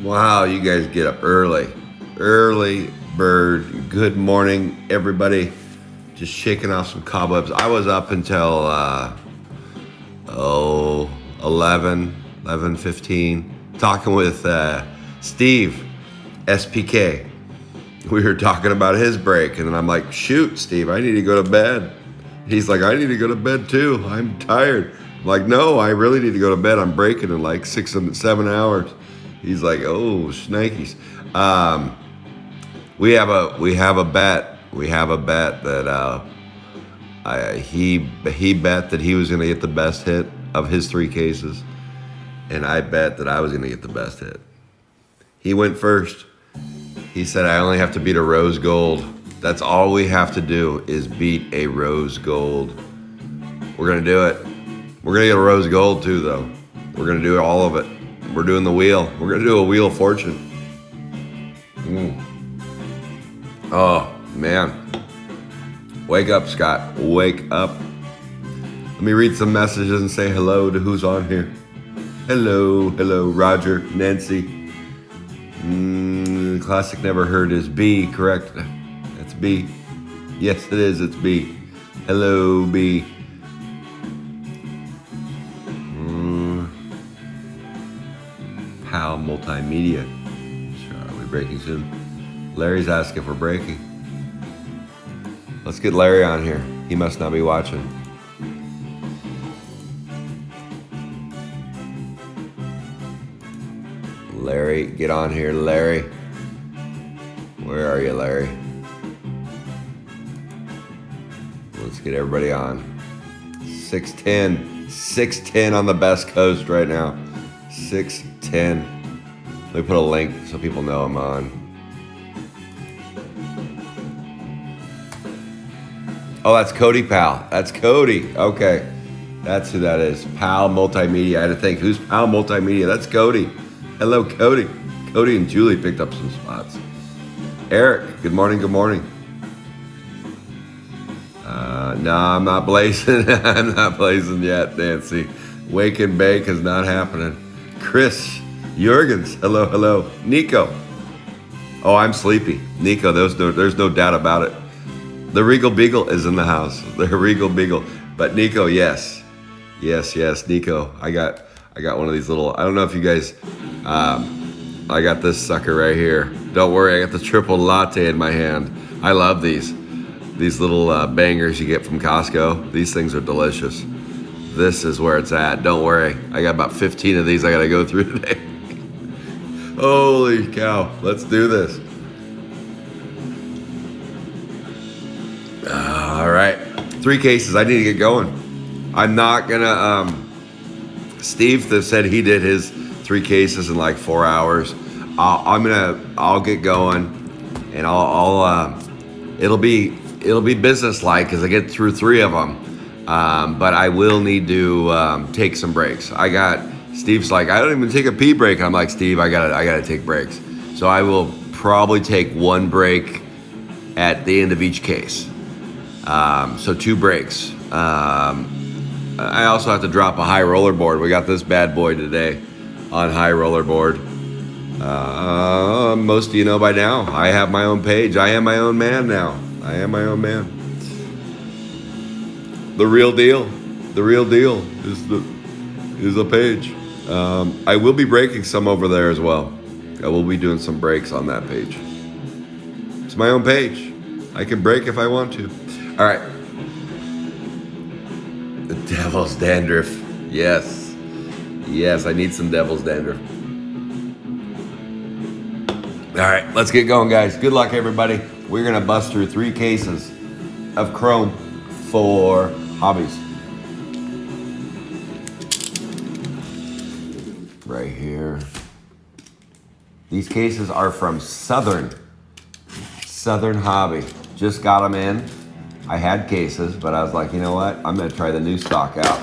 Wow, you guys get up early. Early bird. Good morning, everybody. Just shaking off some cobwebs. I was up until 11:15, talking with Steve, SPK. We were talking about his break, and then I'm like, shoot, Steve, I need to go to bed. He's like, I need to go to bed too. I'm tired. I'm like, no, I really need to go to bed. I'm breaking in like 6 and 7 hours. He's like, oh, shnikes. We have a bet. We have a bet that he bet that he was going to get the best hit of his 3 cases, and I bet that I was going to get the best hit. He went first. He said, I only have to beat a rose gold. That's all we have to do is beat a rose gold. We're going to do it. We're going to get a rose gold too, though. We're going to do all of it. We're doing the wheel. We're going to do a wheel of fortune. Oh, man. Wake up, Scott. Wake up. Let me read some messages and say hello to who's on here. Hello, Roger, Nancy. Classic never heard is B, correct? That's B. Yes, it is. It's B. Hello, B. Pal Multimedia. Sure, are we breaking soon? Larry's asking if we're breaking. Let's get Larry on here. He must not be watching. Larry, get on here, Larry. Where are you, Larry? Let's get everybody on. 610 on the best coast right now. 610. Let me put a link so people know I'm on. Oh, that's Cody Pal. That's Cody. Okay. That's who that is. Pal Multimedia. I had to think, who's Pal Multimedia? That's Cody. Hello, Cody. Cody and Julie picked up some spots. Eric, good morning, good morning. No, I'm not blazing. I'm not blazing yet, Nancy. Wake and bake is not happening. Chris Jurgens, hello. Nico. Oh, I'm sleepy. Nico, there's no doubt about it. The Regal Beagle is in the house. The Regal Beagle. But Nico, yes. Yes, Nico. I got one of these little, I don't know if you guys, I got this sucker right here. Don't worry, I got the triple latte in my hand. I love these little bangers you get from Costco. These things are delicious. This is where it's at. Don't worry, I got about 15 of these I gotta go through today. Holy cow, let's do this. All right, 3 cases, I need to get going. I'm not gonna, Steve said he did his 3 cases in like 4 hours. I'll get going, and it'll be business-like as I get through 3 of them. But I will need to take some breaks. Steve's like, I don't even take a pee break. I'm like, Steve, I gotta take breaks. So I will probably take 1 break at the end of each case. So 2 breaks. I also have to drop a high roller board. We got this bad boy today on high roller board. Most of you know by now, I have my own page. I am my own man now. I am my own man. The real deal. The real deal is the page. I will be breaking some over there as well. I will be doing some breaks on that page. It's my own page. I can break if I want to. All right. The devil's dandruff. Yes. Yes, I need some devil's dandruff. All right, let's get going, guys. Good luck, everybody. We're going to bust through 3 cases of Chrome for hobbies. Right here. These cases are from Southern Hobby. Just got them in. I had cases, but I was like, you know what? I'm going to try the new stock out.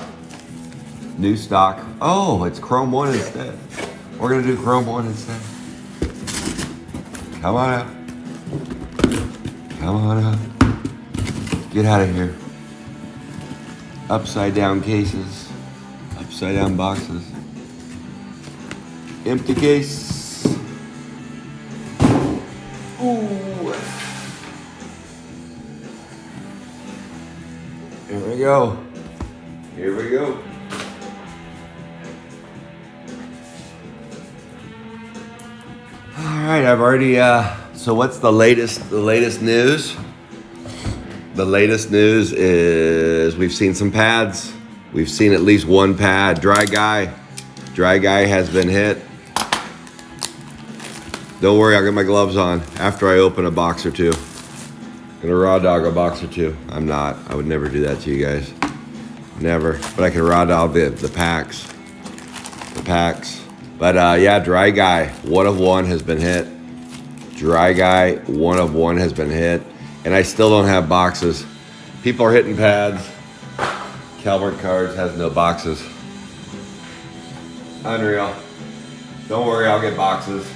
New stock. Oh, it's Chrome 1 instead. We're going to do Chrome 1 instead. Come on out. Come on out. Get out of here. Upside down cases. Upside down boxes. Empty case. Ooh. Here we go. Here we go. All right, I've already, so what's the latest news? The latest news is we've seen some pads. We've seen at least one pad. Dry guy has been hit. Don't worry, I'll get my gloves on after I open a box or two. Gonna raw dog a box or two. I'm not. I would never do that to you guys. Never. But I can raw dog the packs. The packs. But yeah, dry guy, 1 of 1 has been hit. Dry guy, 1 of 1 has been hit. And I still don't have boxes. People are hitting pads. Calvert Cards has no boxes. Unreal. Don't worry, I'll get boxes.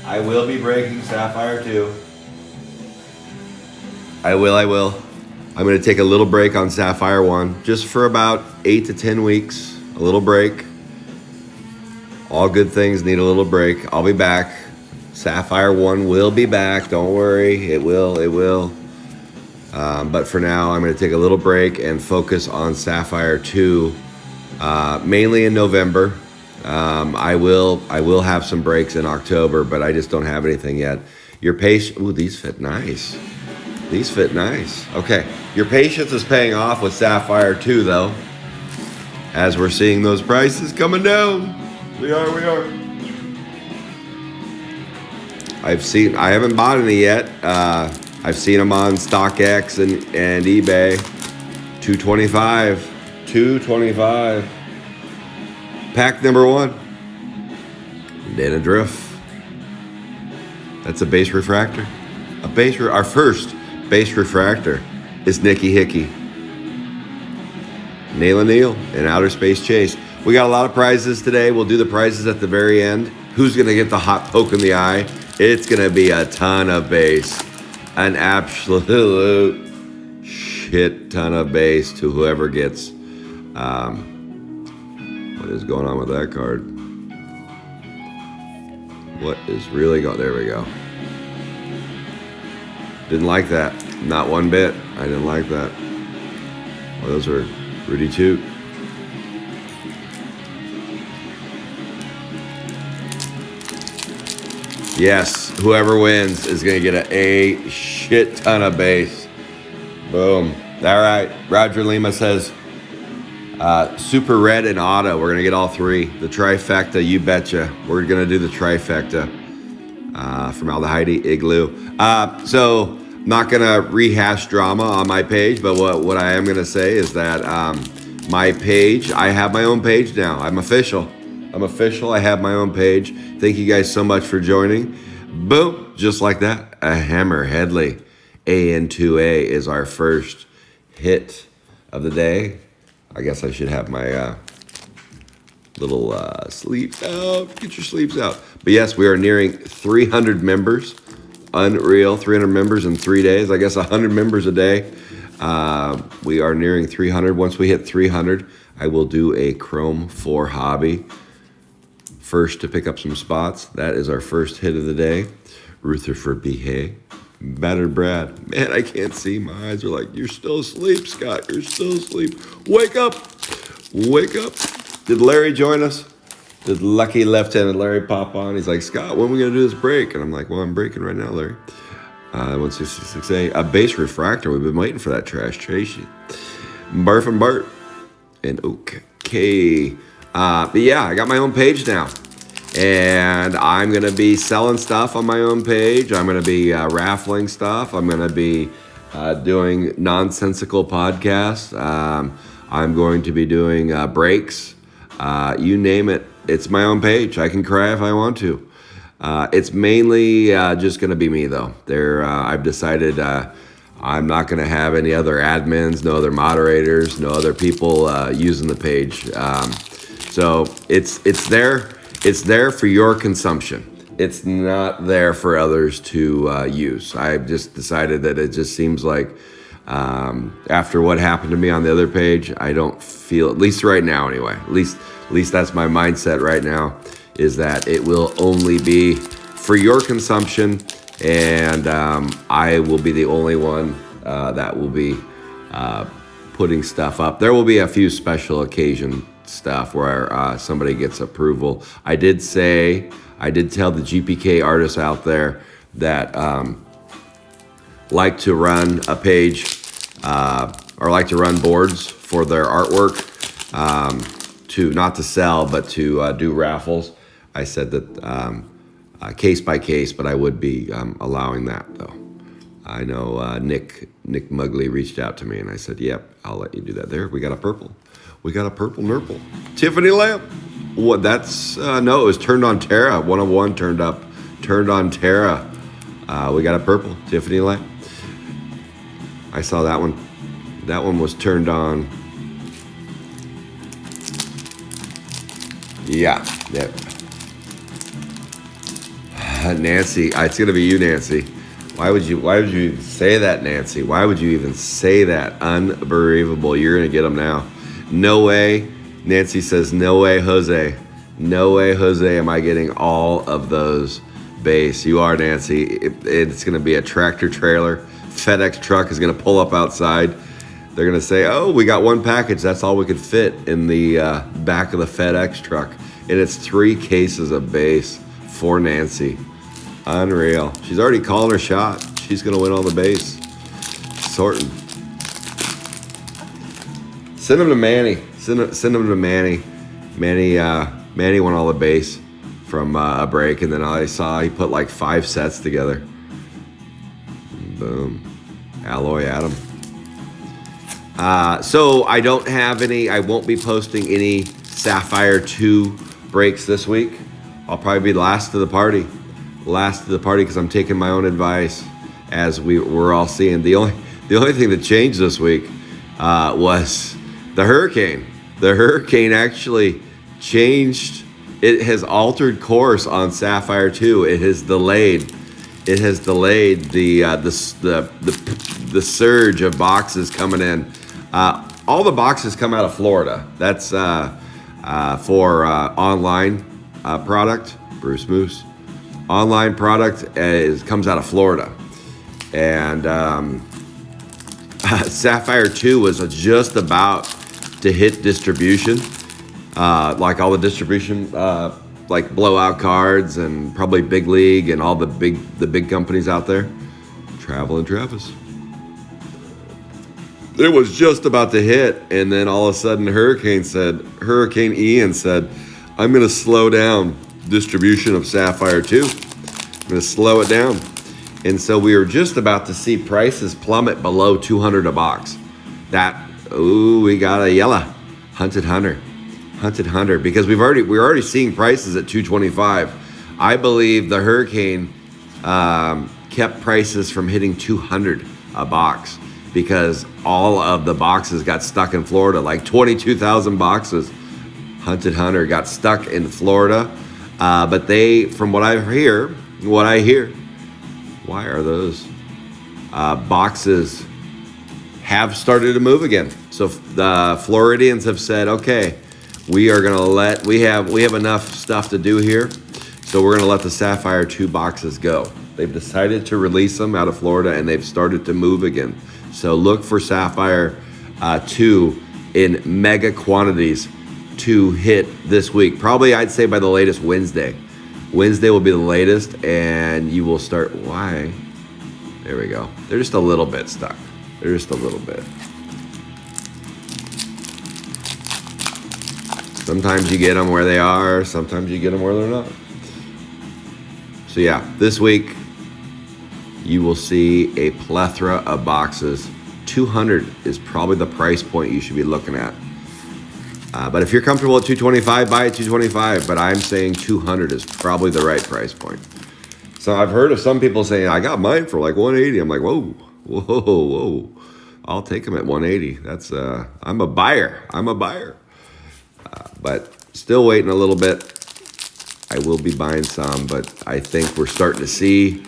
I will be breaking Sapphire 2. I will. I'm going to take a little break on Sapphire 1, just for about 8 to 10 weeks. A little break. All good things need a little break. I'll be back. Sapphire 1 will be back. Don't worry. It will. But for now, I'm going to take a little break and focus on Sapphire 2, mainly in November. I will have some breaks in October, but I just don't have anything yet. Your patience. Ooh, these fit nice. These fit nice. Okay. Your patience is paying off with Sapphire 2, though, as we're seeing those prices coming down. We are. I haven't bought any yet. I've seen them on StockX and eBay. $225. Pack number 1. Dandruff. That's a base refractor. Our first base refractor is Nicky Hickey. Nail and Outer Space Chase. We got a lot of prizes today. We'll do the prizes at the very end. Who's going to get the hot poke in the eye? It's going to be a ton of base. An absolute shit ton of base to whoever gets. What is going on with that card? What is really going? There we go. Didn't like that. Not one bit. I didn't like that. Well, those are Rudy Toot. Yes, whoever wins is going to get a shit ton of base. Boom. All right. Roger Lima says, Super Red and Auto. We're going to get all 3. The trifecta, you betcha. We're going to do the trifecta from Aldehyde Igloo. So, not going to rehash drama on my page, but what I am going to say is that my page, I have my own page now. I'm official. I have my own page. Thank you guys so much for joining. Boom, just like that. A Hammer Headley AN2A is our first hit of the day. I guess I should have my little sleeves out. Get your sleeves out. But yes, we are nearing 300 members. Unreal, 300 members in 3 days. I guess 100 members a day. We are nearing 300. Once we hit 300, I will do a Chrome 4 hobby. First to pick up some spots. That is our first hit of the day. Rutherford B. Hay. Battered Brad. Man, I can't see. My eyes are like, you're still asleep, Scott. You're still asleep. Wake up. Wake up. Did Larry join us? Did lucky left-handed Larry pop on? He's like, Scott, when are we going to do this break? And I'm like, well, I'm breaking right now, Larry. 166A. A base refractor. We've been waiting for that trash. Tracy. Barf and Bart. And okay. But yeah, I got my own page now. And I'm going to be selling stuff on my own page. I'm going to be raffling stuff. I'm going to be doing nonsensical podcasts. I'm going to be doing breaks. You name it. It's my own page. I can cry if I want to. It's mainly just going to be me, though. I've decided I'm not going to have any other admins, no other moderators, no other people using the page. So it's there. It's there for your consumption. It's not there for others to use. I've just decided that it just seems like after what happened to me on the other page, I don't feel, at least right now anyway, at least that's my mindset right now, is that it will only be for your consumption, and I will be the only one that will be putting stuff up. There will be a few special occasion stuff where somebody gets approval. I did tell the GPK artists out there that like to run a page or like to run boards for their artwork, to not to sell but to do raffles. I said that case by case, but I would be allowing that though. I know Nick Mugley reached out to me and I said, yep, I'll let you do that. There, we got a purple. We got a purple nurple. Tiffany lamp. What? That's no. It was turned on Terra. 101 turned on Terra. We got a purple Tiffany lamp. I saw that one. That one was turned on. Yeah. Yep. Nancy. It's gonna be you, Nancy. Why would you even say that, Nancy? Why would you even say that? Unbelievable. You're gonna get them now. No way. Nancy says, no way, Jose. No way, Jose, am I getting all of those base. You are, Nancy. It's going to be a tractor trailer. FedEx truck is going to pull up outside. They're going to say, oh, we got one package. That's all we could fit in the back of the FedEx truck. And it's 3 cases of base for Nancy. Unreal. She's already calling her shot. She's going to win all the base. Sorting. Send them to Manny. Send them to Manny. Manny won all the base from a break, and then I saw he put like 5 sets together. Boom. Alloy Adam. So I don't have any. I won't be posting any Sapphire 2 breaks this week. I'll probably be last to the party. Last to the party because I'm taking my own advice, as we're all seeing. The only thing that changed this week was the hurricane. The hurricane actually changed. It has altered course on Sapphire 2. It has delayed. It has delayed the surge of boxes coming in. All the boxes come out of Florida. That's for online product. Bruce Moose. Online product comes out of Florida, and Sapphire 2 was just about to hit distribution, like all the distribution, like Blowout Cards and probably Big League and all the big companies out there. Travel and Travis. It was just about to hit, and then all of a sudden Hurricane Ian said, I'm going to slow down distribution of Sapphire 2. I'm going to slow it down. And so we were just about to see prices plummet below $200 a box. We got a yellow Hunted Hunter, because we're already seeing prices at $225. I believe the hurricane kept prices from hitting $200 a box because all of the boxes got stuck in Florida. Like 22,000 boxes, Hunted Hunter got stuck in Florida. But they, from what I hear, why are those boxes have started to move again. So the Floridians have said, okay, we are going to we have enough stuff to do here. So we're going to let the Sapphire 2 boxes go. They've decided to release them out of Florida, and they've started to move again. So look for Sapphire 2 in mega quantities to hit this week. Probably, I'd say by the latest Wednesday. Wednesday will be the latest, and you will start. Why? There we go. They're just a little bit stuck. They're just a little bit. Sometimes you get them where they are. Sometimes you get them where they're not. So yeah, this week you will see a plethora of boxes. 200 is probably the price point you should be looking at. But if you're comfortable at 225, buy at 225. But I'm saying 200 is probably the right price point. So I've heard of some people saying, I got mine for like 180. I'm like, whoa. I'll take them at 180. That's I'm a buyer. But still waiting a little bit. I will be buying some, but I think we're starting to see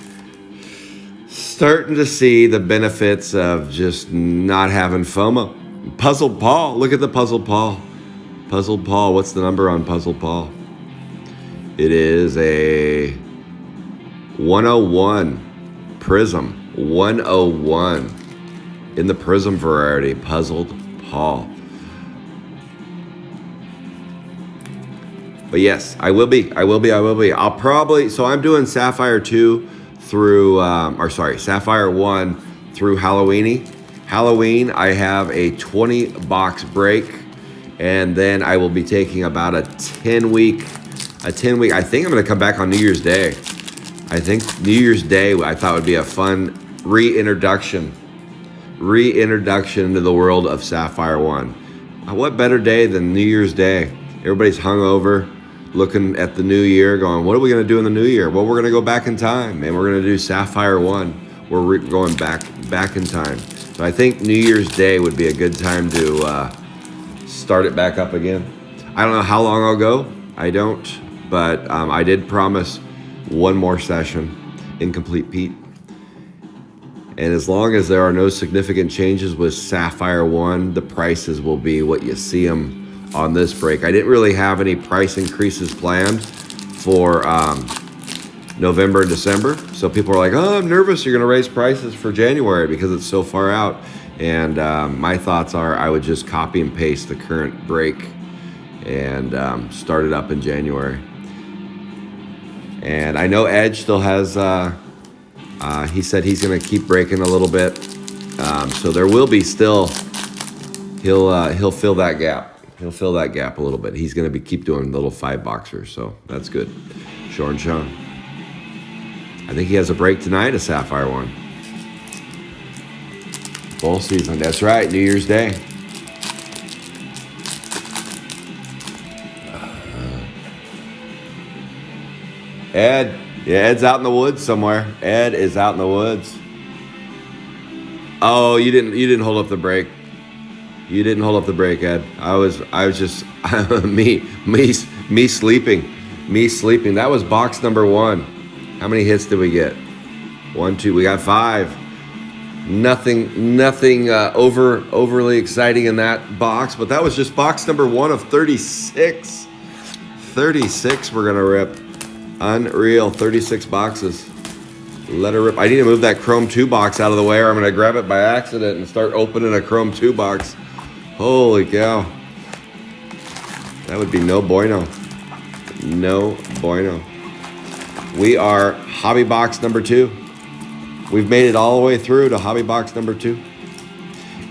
the benefits of just not having FOMO. Puzzled Paul, look at the Puzzled Paul. Puzzled Paul, what's the number on Puzzled Paul? It is a 101 Prism, 101 in the Prism variety, Puzzled Paul. But yes, I will be. I'll probably, so I'm doing Sapphire 2 through, Sapphire 1 through Halloween, I have a 20 box break, and then I will be taking about a 10 week, I think I'm going to come back on New Year's Day. I think New Year's Day I thought would be a fun reintroduction into the world of Sapphire 1. What better day than New Year's Day? Everybody's hungover, looking at the new year, going, what are we going to do in the new year? Well, we're going to go back in time, and we're going to do Sapphire 1. We're going back in time. So I think New Year's Day would be a good time to start it back up again. I don't know how long I'll go. I don't, but I did promise one more session, Incomplete Pete. And as long as there are no significant changes with Sapphire 1, the prices will be what you see them on this break. I didn't really have any price increases planned for November and December. So people are like, oh, I'm nervous you're going to raise prices for January because it's so far out. And my thoughts are I would just copy and paste the current break and start it up in January. And I know Edge still has, he said he's going to keep breaking a little bit. So there will be still, he'll fill that gap. He'll fill that gap a little bit. He's going to keep doing little 5 boxers, so that's good. Sean. I think he has a break tonight, a Sapphire 1. Bowl season, that's right, New Year's Day. Ed, yeah, Ed's out in the woods somewhere. Ed is out in the woods. Oh, you didn't hold up the brake. You didn't hold up the brake, Ed. I was just me sleeping. That was box number 1. How many hits did we get? 1, 2. We got 5. Nothing overly exciting in that box, but that was just box number 1 of 36. 36 we're gonna rip. Unreal. 36 boxes. Let her rip. I need to move that Chrome 2 box out of the way, or I'm gonna grab it by accident and start opening a Chrome 2 box. Holy cow. That would be no bueno. No bueno. We are hobby box number 2. We've made it all the way through to hobby box number 2.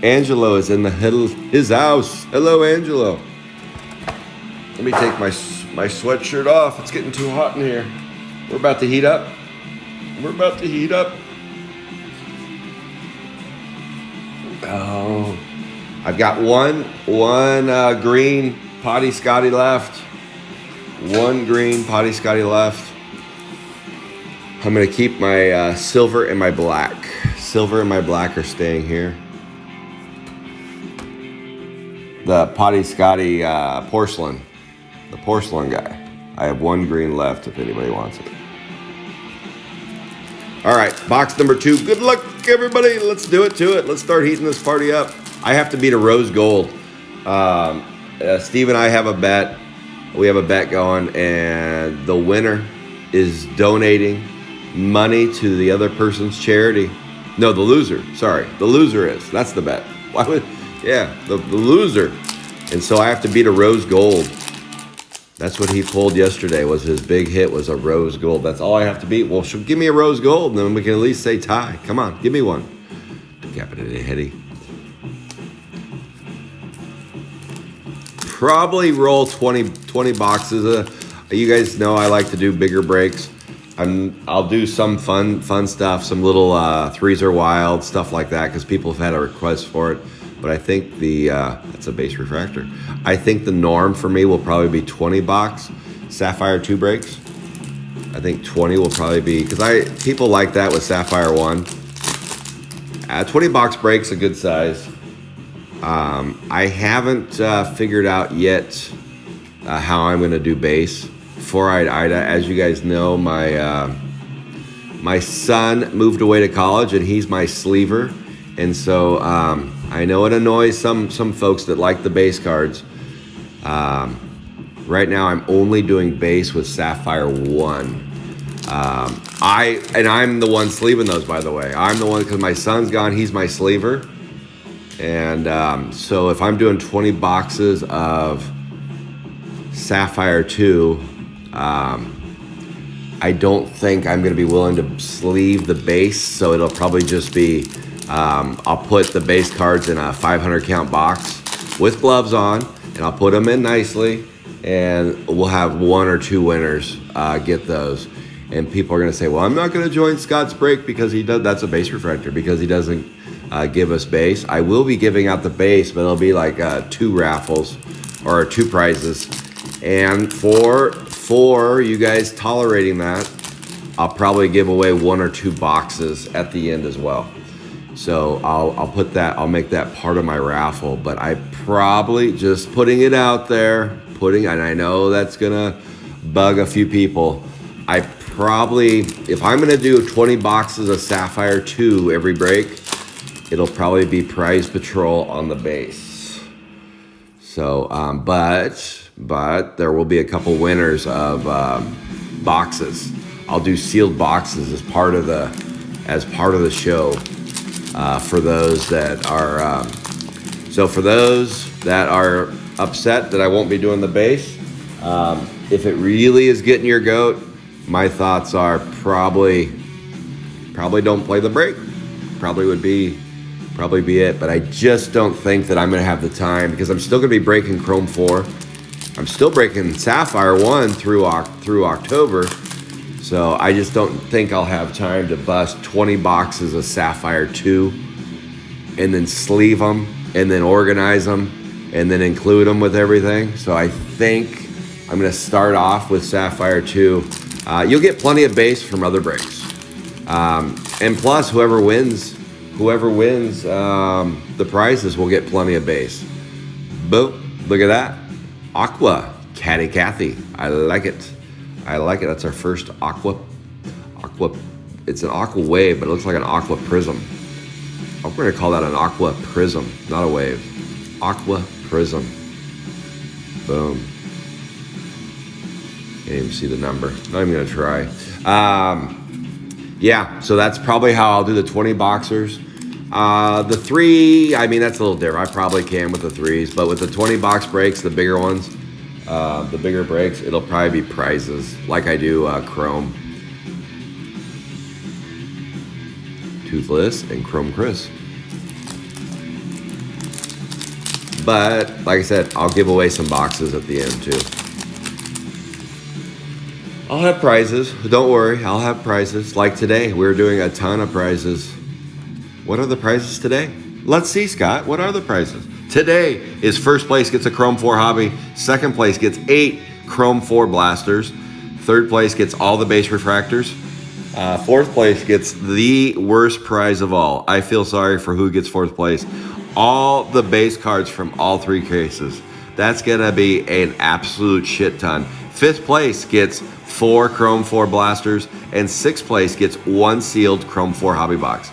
Angelo is in his house. Hello, Angelo. Let me take my sweatshirt off. It's getting too hot in here. We're about to heat up. Oh. I've got one green Potty Scotty left. One green Potty Scotty left. I'm going to keep my silver and my black. Silver and my black are staying here. The Potty Scotty porcelain. The porcelain guy. I have one green left if anybody wants it. All right, box number 2. Good luck, everybody. Let's do it to it. Let's start heating this party up. I have to beat a rose gold. Steve and I have a bet. We have a bet going, and the winner is donating money to the other person's charity. No, the loser. Sorry, the loser is. That's the bet. Why would? Yeah, the loser. And so I have to beat a rose gold. That's what he pulled yesterday. Was his big hit was a rose gold. That's all I have to beat. Well, give me a rose gold, and then we can at least say tie. Come on, give me one. Decapitated Hetty. Probably roll 20 boxes. You guys know I like to do bigger breaks. I'll do some fun stuff, some little threes are wild, stuff like that, because people have had a request for it. But I think that's a base refractor. I think the norm for me will probably be 20 box Sapphire 2 breaks. I think 20 will probably be, because people like that with Sapphire 1. 20 box breaks a good size. I haven't figured out yet how I'm going to do base. 4-eyed Ida, as you guys know, my son moved away to college, and he's my sleever. And so I know it annoys some folks that like the base cards. Right now, I'm only doing base with Sapphire 1. I'm the one sleeving those, by the way. I'm the one, because my son's gone. He's my sleever. And so if I'm doing 20 boxes of Sapphire 2, I don't think I'm going to be willing to sleeve the base. So it'll probably just be, I'll put the base cards in a 500 count box with gloves on, and I'll put them in nicely, and we'll have 1 or 2 winners get those. And people are going to say, well, I'm not going to join Scott's break because that's a base refractor, because he doesn't give us base. I will be giving out the base, but it'll be like 2 raffles or 2 prizes. And for you guys tolerating that, I'll probably give away 1 or 2 boxes at the end as well. So I'll make that part of my raffle, but I probably, just putting it out there, and I know that's gonna bug a few people. I probably, if I'm gonna do 20 boxes of Sapphire 2 every break, it'll probably be Prize Patrol on the base. So, but there will be a couple winners of boxes. I'll do sealed boxes as part of the show. For those that are, for those that are upset that I won't be doing the base, if it really is getting your goat, my thoughts are probably don't play the break. Probably be it, but I just don't think that I'm going to have the time, because I'm still going to be breaking Chrome 4. I'm still breaking Sapphire 1 through October. So I just don't think I'll have time to bust 20 boxes of Sapphire 2 and then sleeve them and then organize them and then include them with everything. So I think I'm going to start off with Sapphire 2. You'll get plenty of base from other breaks. And plus, whoever wins the prizes will get plenty of base. Boom. Look at that. Aqua. Catty Cathy. I like it. That's our first aqua. It's an aqua wave, but it looks like an aqua prism. I'm going to call that an aqua prism, not a wave. Aqua prism. Boom. Can't even see the number. Not even going to try. Yeah, so that's probably how I'll do the 20 boxers. The 3, I mean, that's a little different. I probably can with the 3s, but with the 20 box breaks, the bigger ones, the bigger breaks, it'll probably be prizes like I do Chrome, Toothless, and Chrome Chris. But like I said, I'll give away some boxes at the end too. I'll have prizes. Don't worry, I'll have prizes. Like today, we're doing a ton of prizes. What are the prizes today? Let's see, Scott. What are the prizes? Today is first place gets a Chrome 4 Hobby. Second place gets 8 Chrome 4 blasters. Third place gets all the base refractors. Fourth place gets the worst prize of all. I feel sorry for who gets fourth place. All the base cards from all 3 cases. That's going to be an absolute shit ton. Fifth place gets 4 Chrome 4 blasters, and 6th place gets 1 sealed Chrome 4 hobby box.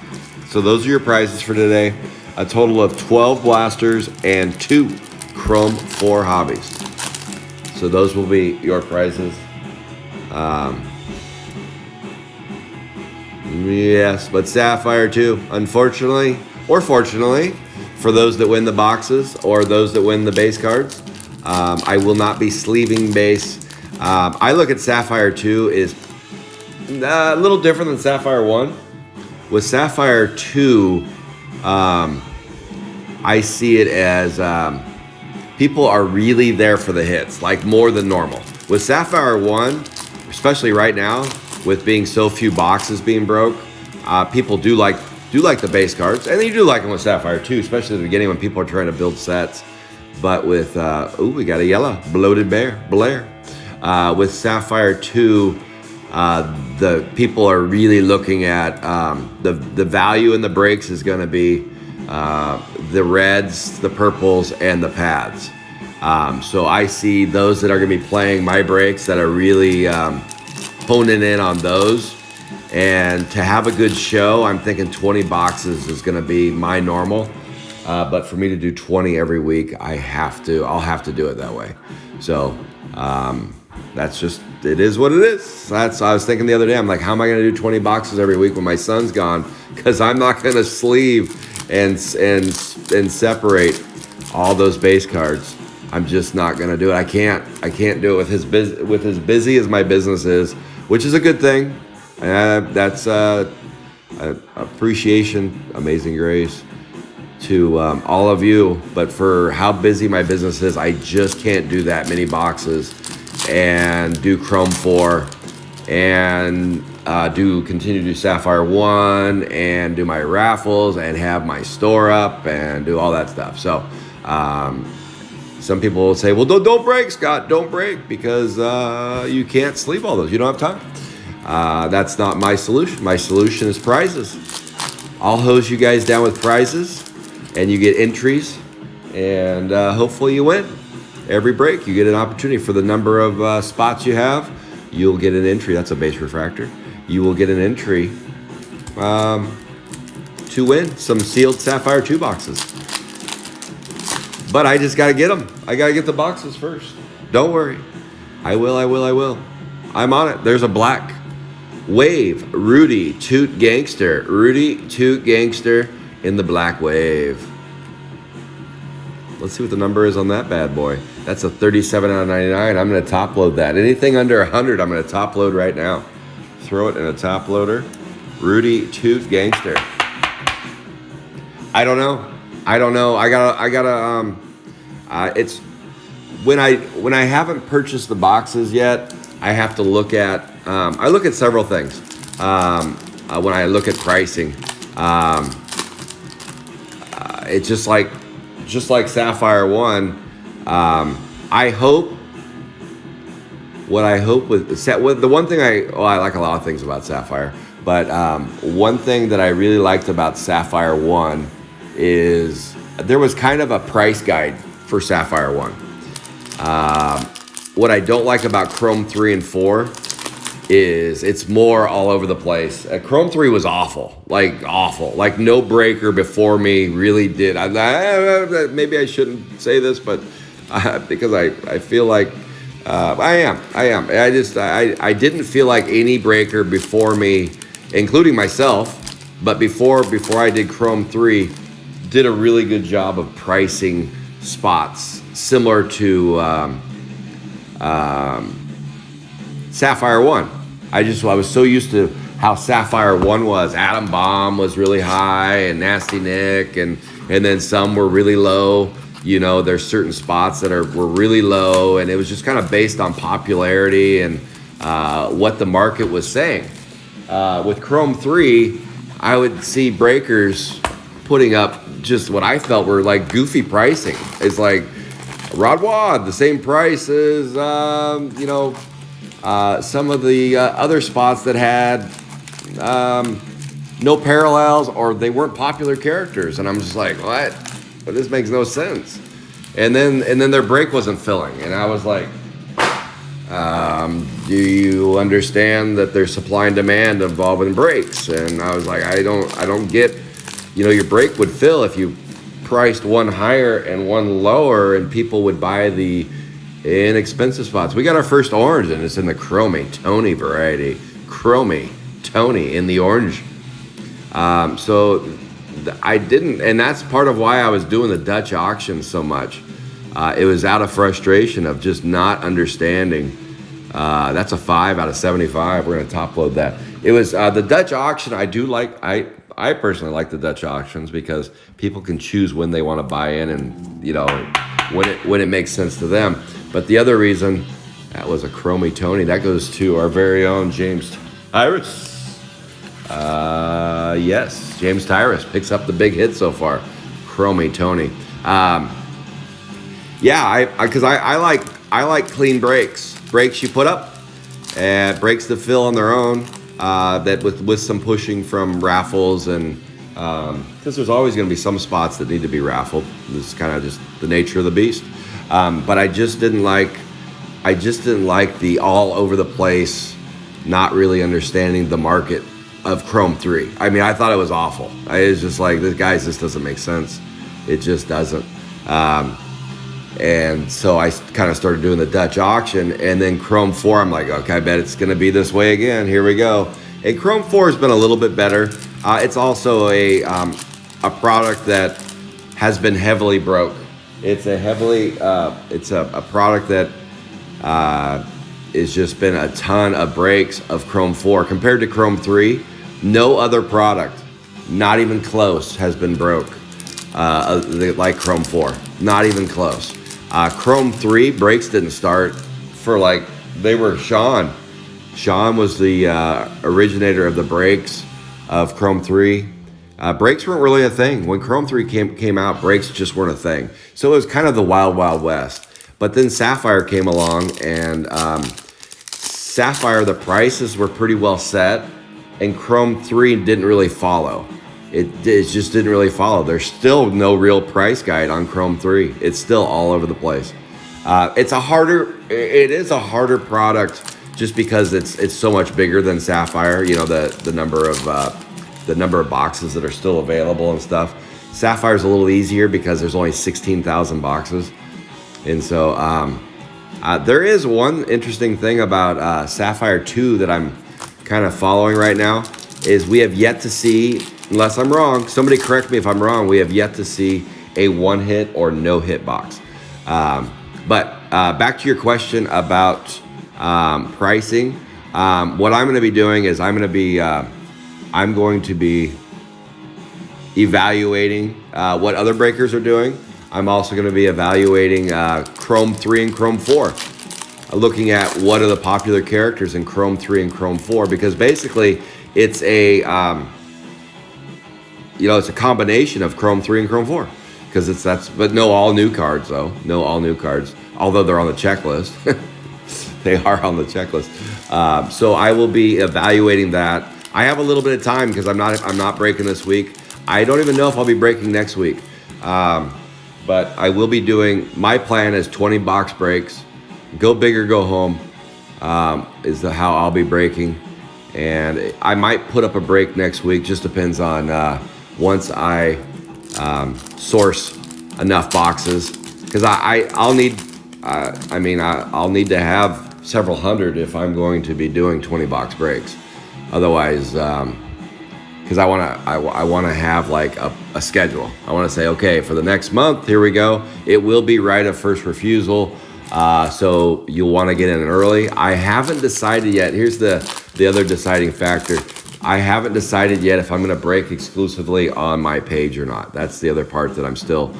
So those are your prizes for today. A total of 12 blasters and 2 Chrome 4 hobbies. So those will be your prizes. Yes, but Sapphire 2, unfortunately, or fortunately, for those that win the boxes or those that win the base cards, I will not be sleeving base. I look at Sapphire 2 is a little different than Sapphire 1. With Sapphire 2, I see it as people are really there for the hits, like more than normal. With Sapphire 1, especially right now, with being so few boxes being broke, people do like the base cards, and you do like them with Sapphire 2, especially at the beginning when people are trying to build sets. But with, we got a yellow, Bloated Blair. With Sapphire 2, the people are really looking at the value in the breaks is going to be the reds, the purples, and the pads. So I see those that are going to be playing my breaks that are really honing in on those. And to have a good show, I'm thinking 20 boxes is going to be my normal. But for me to do 20 every week, I'll have to do it that way. So that's just, it is what it is. I was thinking the other day, I'm like, how am I going to do 20 boxes every week when my son's gone? Because I'm not going to sleeve and separate all those base cards. I'm just not going to do it. I can't do it with as busy as my business is, which is a good thing. That's appreciation, amazing grace to all of you. But for how busy my business is, I just can't do that many boxes and do Chrome 4 and continue to do Sapphire 1 and do my raffles and have my store up and do all that stuff. So some people will say, well, don't break, Scott, don't break, because you can't sleeve all those. You don't have time. That's not my solution. My solution is prizes. I'll hose you guys down with prizes, and you get entries, and hopefully you win. Every break, you get an opportunity for the number of spots you have. You'll get an entry. That's a base refractor. You will get an entry to win some sealed Sapphire 2 boxes. But I just got to get them. I got to get the boxes first. Don't worry. I will. I'm on it. There's a black wave. Rudy Toot Gangster. Rudy Toot Gangster in the black wave. Let's see what the number is on that bad boy. That's a 37 out of 99. I'm going to top load that. Anything under 100, I'm going to top load right now. Throw it in a top loader. Rudy Toot Gangster. I don't know. I gotta. It's when I haven't purchased the boxes yet. I have to look at. I look at several things when I look at pricing. It's just like Sapphire 1. I hope. What I hope with the one thing I like a lot of things about Sapphire, but one thing that I really liked about Sapphire 1 is there was kind of a price guide for Sapphire 1. What I don't like about Chrome 3 and 4 is it's more all over the place. Chrome 3 was awful. Like no breaker before me really did. Maybe I shouldn't say this, but because I feel like I am. I didn't feel like any breaker before me, including myself, but before I did Chrome 3, did a really good job of pricing spots similar to Sapphire 1. I was so used to how Sapphire 1 was. Atom Bomb was really high, and Nasty Nick, and then some were really low. You know, there's certain spots that were really low, and it was just kind of based on popularity and what the market was saying. With Chrome 3, I would see breakers putting up just what I felt were like goofy pricing. It's like Rod Wad, the same price as some of the other spots that had no parallels, or they weren't popular characters, and I'm just like, what? But this makes no sense. And then their break wasn't filling, and I was like, do you understand that there's supply and demand involved in brakes? And I was like, I don't get, your brake would fill if you priced one higher and one lower, and people would buy the inexpensive spots. We got our first orange, and it's in the Chromie Tony variety. Chromie Tony in the orange. So I didn't, and that's part of why I was doing the Dutch auction so much. It was out of frustration of just not understanding. That's a 5 out of 75. We're going to top load that. It was the Dutch auction. I do like, I personally like the Dutch auctions because people can choose when they want to buy in and, when it makes sense to them. But the other reason, that was a Chromie Tony. That goes to our very own James Tyrus. Yes, James Tyrus picks up the big hit so far. Chromie Tony. Because I like clean brakes. Brakes you put up, and brakes that fill on their own. That with some pushing from raffles, and because there's always going to be some spots that need to be raffled. This is kind of just the nature of the beast. But I just didn't like the all over the place, not really understanding the market of Chrome 3. I mean, I thought it was awful. I was just like, this doesn't make sense. It just doesn't. And so I kind of started doing the Dutch auction, and then Chrome 4, I'm like, okay, I bet it's going to be this way again. Here we go. And Chrome 4 has been a little bit better. It's also a product that has been heavily broke. It's a product that it's just been a ton of breaks of Chrome 4 compared to Chrome 3. No other product, not even close, has been broke like Chrome 4. Not even close. Chrome 3 brakes didn't start for they were Sean. Sean was the originator of the brakes of Chrome 3. Brakes weren't really a thing. When Chrome 3 came out, brakes just weren't a thing. So it was kind of the wild, wild west. But then Sapphire came along, and Sapphire, the prices were pretty well set, and Chrome 3 didn't really follow. It just didn't really follow. There's still no real price guide on Chrome 3. It's still all over the place. It is a harder product just because it's so much bigger than Sapphire. The number of boxes that are still available and stuff. Sapphire's a little easier because there's only 16,000 boxes. And so there is one interesting thing about Sapphire 2 that I'm kind of following right now is we have yet to see, unless I'm wrong, somebody correct me if I'm wrong, we have yet to see a one-hit or no-hit box. But back to your question about pricing, what I'm going to be doing is I'm going to be evaluating what other breakers are doing. I'm also going to be evaluating Chrome 3 and Chrome 4, looking at what are the popular characters in Chrome 3 and Chrome 4, because basically it's a it's a combination of Chrome 3 and Chrome 4, but no all new cards though. No all new cards, although they're on the checklist. They are on the checklist. So I will be evaluating that. I have a little bit of time because I'm not breaking this week. I don't even know if I'll be breaking next week. But I will be doing, my plan is 20 box breaks. Go big or go home is how I'll be breaking. And I might put up a break next week. Just depends on once I source enough boxes. Because I'll need to have several hundred if I'm going to be doing 20 box breaks. Otherwise, because I want to have like a schedule. I want to say, okay, for the next month, here we go. It will be right of first refusal. So you'll want to get in early. I haven't decided yet. Here's the other deciding factor. I haven't decided yet if I'm going to break exclusively on my page or not. That's the other part that I'm still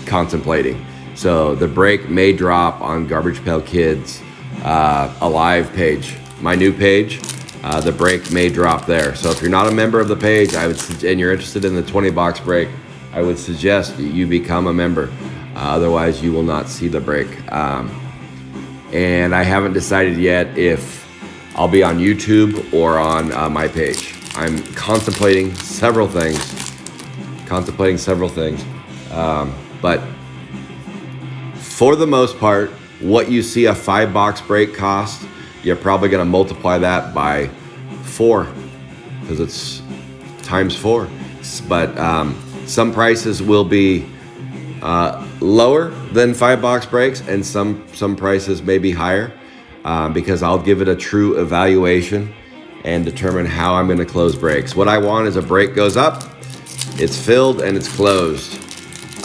contemplating. So the break may drop on Garbage Pail Kids Alive page, my new page. The break may drop there. So if you're not a member of the page, and you're interested in the 20 box break, I would suggest you become a member. Otherwise, you will not see the break. And I haven't decided yet if I'll be on YouTube or on my page. I'm contemplating several things. But for the most part, what you see a 5-box brake cost, you're probably going to multiply that by 4 because it's times 4. But some prices will be lower than 5-box brakes, and some prices may be higher because I'll give it a true evaluation and determine how I'm going to close brakes. What I want is a brake goes up, it's filled, and it's closed.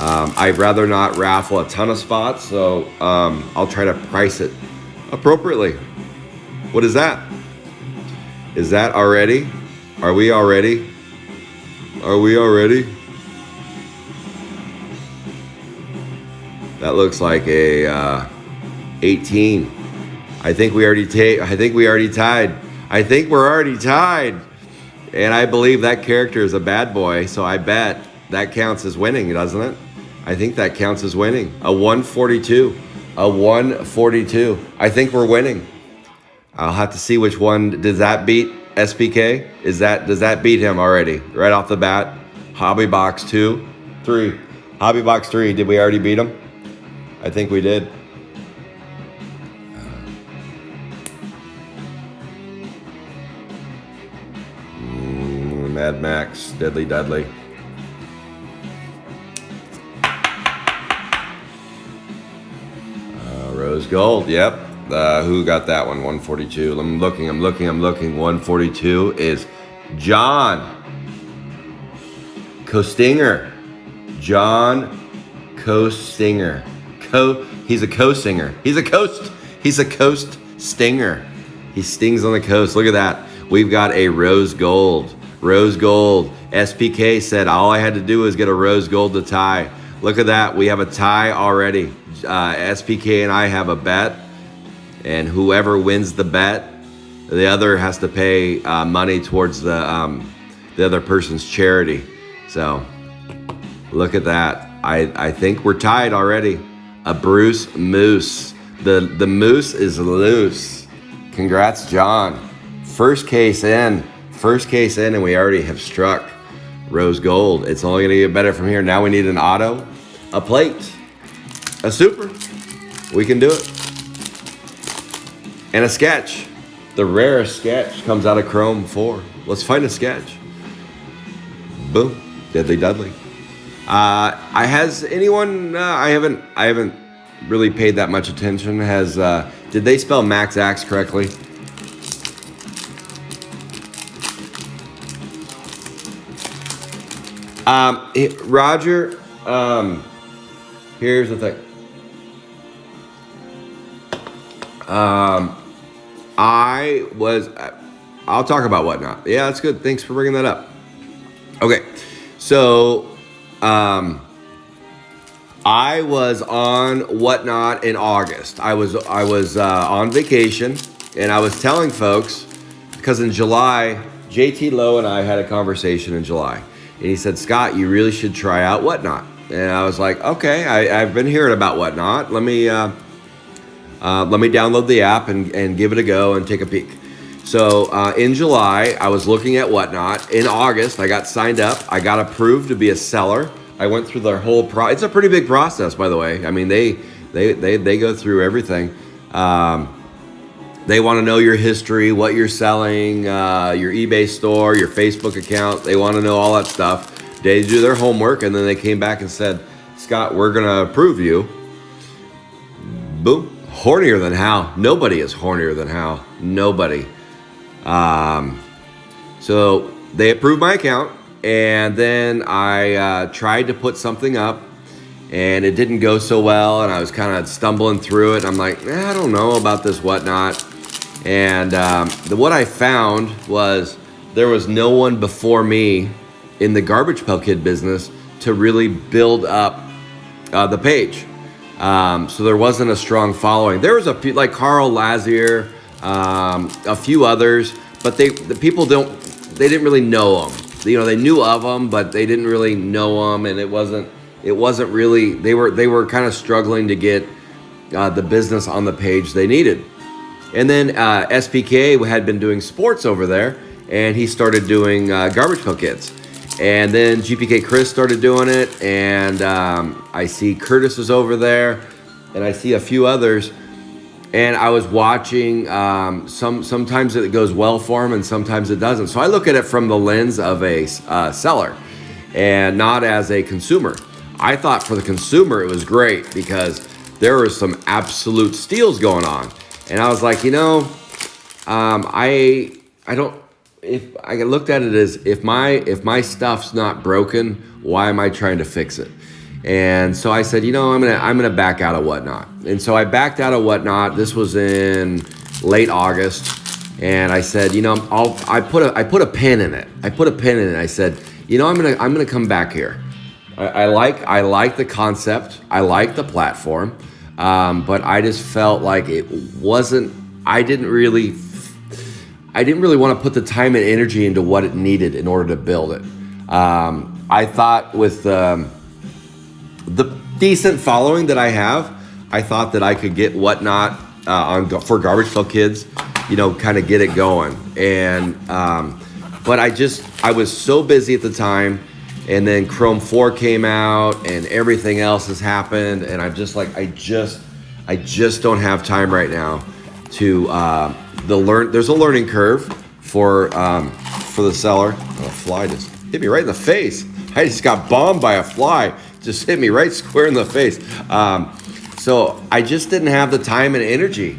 I'd rather not raffle a ton of spots, so I'll try to price it appropriately. What is that? Is that already? Are we already? Are we already? That looks like a 18. I think we already tied. I think we're already tied. And I believe that character is a bad boy, so I bet that counts as winning, doesn't it? I think that counts as winning. A 142. A 142. I think we're winning. I'll have to see which one. Does that beat SPK? Does that beat him already? Right off the bat? Hobby Box 2, 3. Hobby Box 3. Did we already beat him? I think we did. Mad Max, Deadly Dudley. Rose Gold, yep. Who got that one? 142. I'm looking. 142 is John Costinger. John Costinger. He's a co-singer. He's a coast stinger. He stings on the coast. Look at that. We've got a rose gold. Rose gold. SPK said all I had to do was get a rose gold to tie. Look at that. We have a tie already. SPK and I have a bet, and whoever wins the bet, the other has to pay money towards the other person's charity. So look at that. I think we're tied already. A Bruce Moose. The moose is loose. Congrats, John. First case in, and we already have struck rose gold. It's only going to get better from here. Now we need an auto, a plate, a super. We can do it. And a sketch. The rarest sketch comes out of Chrome 4. Let's find a sketch. Boom. Deadly Dudley. I haven't really paid that much attention. Did they spell Max Axe correctly? Roger, here's the thing. I'll talk about Whatnot. Yeah, that's good. Thanks for bringing that up. Okay, so I was on Whatnot in August. I was on vacation, and I was telling folks, because in July, JT Lowe and I had a conversation in July, and he said, Scott, you really should try out Whatnot. And I was like, okay, I've been hearing about Whatnot. Let me download the app and give it a go and take a peek. So in July, I was looking at Whatnot. In August, I got signed up. I got approved to be a seller. I went through their whole it's a pretty big process, by the way. I mean, they go through everything. They want to know your history, what you're selling, your eBay store, your Facebook account. They want to know all that stuff. They do their homework, and then they came back and said, Scott, we're going to approve you. Boom. Hornier than Hal. Nobody is hornier than Hal. Nobody. So they approved my account, and then I tried to put something up, and it didn't go so well, and I was kind of stumbling through it. I'm like, I don't know about this Whatnot. And what I found was there was no one before me in the Garbage Pail Kid business to really build up the page. So there wasn't a strong following. There was a few, like Carl Lazier, a few others, but the people they didn't really know them. You know, they knew of them, but they didn't really know them, and it wasn't really. They were kind of struggling to get the business on the page they needed. And then SPK had been doing sports over there, and he started doing Garbage Pail Kids. And then GPK Chris started doing it, and I see Curtis is over there, and I see a few others. and I was watching. Sometimes it goes well for them, and sometimes it doesn't. So I look at it from the lens of a seller, and not as a consumer. I thought for the consumer it was great because there were some absolute steals going on, and I was like, I don't. If I looked at it as if my stuff's not broken, why am I trying to fix it? And so I said, I'm gonna back out of Whatnot. And so I backed out of Whatnot. This was in late August, and I said, I put a pin in it. I said, I'm gonna come back here. I like the concept. I like the platform, but I just felt like it wasn't. I didn't really want to put the time and energy into what it needed in order to build it. I thought with the decent following that I have, I thought that I could get Whatnot for Garbage Pail Kids, kind of get it going. And but I was so busy at the time, and then Chrome 4 came out, and everything else has happened, and I'm just like, I just don't have time right now to There's a learning curve for the seller. Oh, a fly just hit me right in the face. I just got bombed by a fly. Just hit me right square in the face. So I just didn't have the time and energy.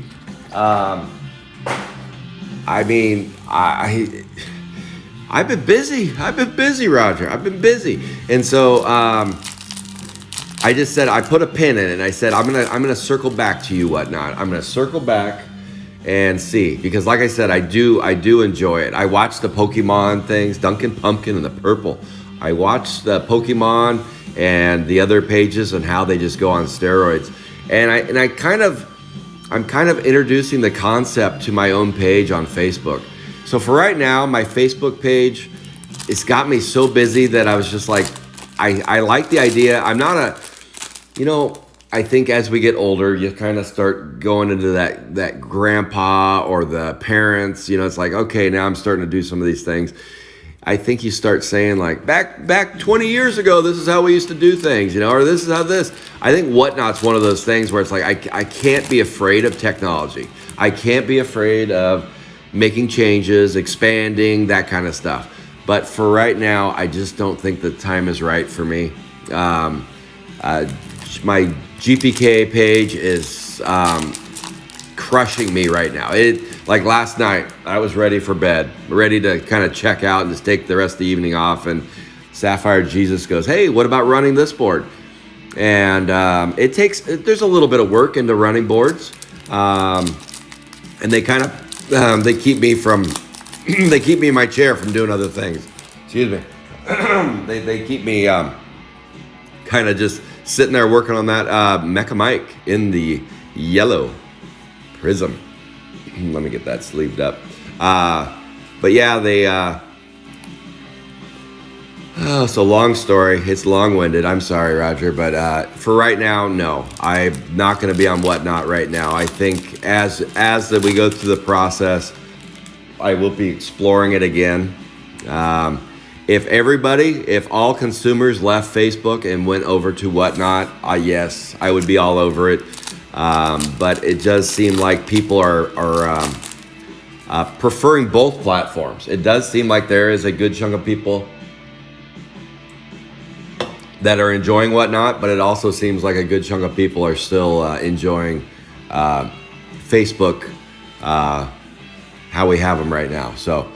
I've been busy, Roger. I've been busy. And so I just said, I put a pin in it, and I said, I'm gonna circle back to you, Whatnot. I'm gonna circle back and see, because like I said, I do enjoy it. I watch the Pokemon things, Duncan Pumpkin and the Purple. I watch the Pokemon and the other pages and how they just go on steroids. And I'm kind of introducing the concept to my own page on Facebook. So for right now, my Facebook page, it's got me so busy that I was just like, I like the idea. I'm not I think as we get older, you kind of start going into that grandpa or the parents, it's like, okay, now I'm starting to do some of these things. I think you start saying like, back 20 years ago, this is how we used to do things, or this is how this. I think Whatnot's one of those things where it's like, I can't be afraid of technology. I can't be afraid of making changes, expanding, that kind of stuff. But for right now, I just don't think the time is right for me. My GPK page is crushing me right now. Like last night, I was ready for bed, ready to kind of check out and just take the rest of the evening off. And Sapphire Jesus goes, "Hey, what about running this board?" And there's a little bit of work into running boards, and they kind of they keep me in my chair from doing other things. Excuse me. they keep me kind of just sitting there working on that Mecha Mike in the yellow prism. Let me get that sleeved up. But yeah, they so long story. It's long-winded. I'm sorry, Roger, but for right now, no. I'm not going to be on Whatnot right now. I think as we go through the process, I will be exploring it again. If all consumers left Facebook and went over to Whatnot, yes, I would be all over it. But it does seem like people are preferring both platforms. It does seem like there is a good chunk of people that are enjoying Whatnot, but it also seems like a good chunk of people are still enjoying Facebook how we have them right now. So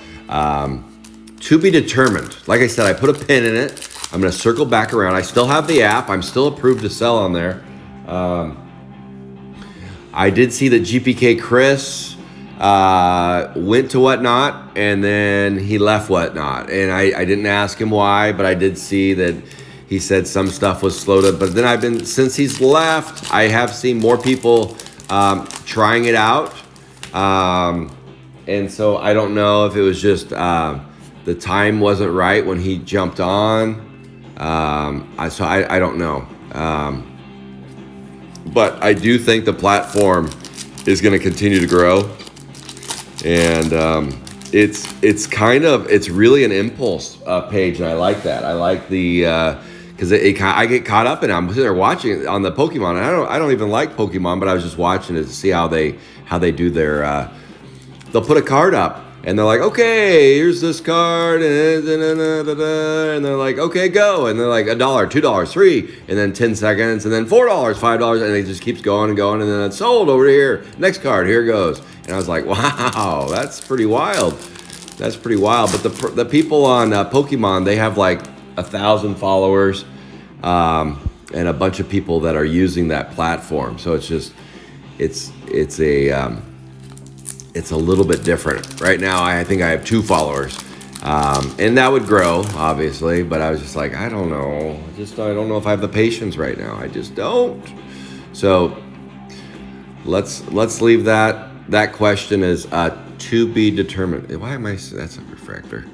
to be determined. Like I said, I put a pin in it. I'm going to circle back around. I still have the app. I'm still approved to sell on there. I did see that GPK Chris went to Whatnot, and then he left Whatnot. And I didn't ask him why, but I did see that he said some stuff was slowed up. But then since he's left, I have seen more people trying it out. And so I don't know if it was just the time wasn't right when he jumped on. So I don't know. But I do think the platform is going to continue to grow. And it's really an impulse page, and I like that. I like the because I get caught up in it. I'm sitting there watching it on the Pokemon, and I don't even like Pokemon, but I was just watching it to see how they do their. They'll put a card up. And they're like, okay, here's this card, and they're like, okay, go. And they're like $1, $2, $3, and then 10 seconds, and then $4, $5, and it just keeps going and going, and then it's sold over here. Next card, here goes. And I was like, wow, that's pretty wild. That's pretty wild. But the people on Pokemon, they have like 1,000 followers, and a bunch of people that are using that platform. So it's just, it's a little bit different. Right now, I think I have 2 followers. And that would grow, obviously, but I was just like, I don't know. I don't know if I have the patience right now. I just don't. So let's leave that question as to be determined. Why am I, that's a refractor.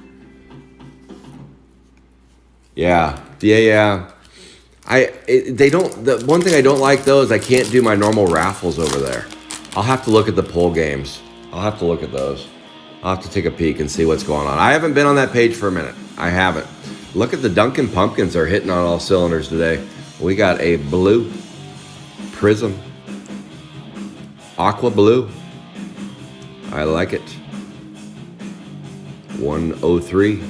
Yeah. The one thing I don't like though is I can't do my normal raffles over there. I'll have to look at the poll games. I'll have to look at those. I'll have to take a peek and see what's going on. I haven't been on that page for a minute. I haven't. Look at the Dunkin' Pumpkins are hitting on all cylinders today. We got a blue prism. Aqua blue. I like it. 103.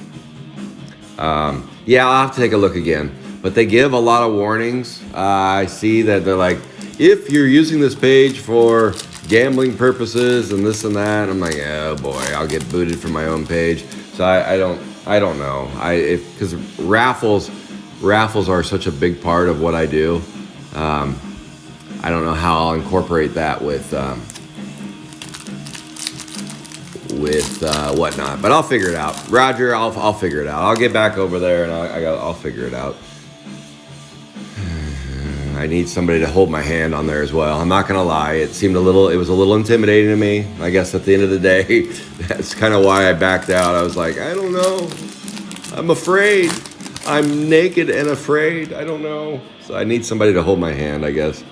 Yeah, I'll have to take a look again. But they give a lot of warnings. I see that they're like, if you're using this page for gambling purposes and this and that, I'm like, oh boy, I'll get booted from my own page. So I don't know. Because raffles are such a big part of what I do. I don't know how I'll incorporate that with whatnot, but I'll figure it out. Roger, I'll figure it out. I'll get back over there and I'll figure it out. I need somebody to hold my hand on there as well. I'm not gonna lie, it was a little intimidating to me. I guess at the end of the day, that's kind of why I backed out. I was like, I don't know. I'm afraid. I'm naked and afraid. I don't know. So I need somebody to hold my hand, I guess.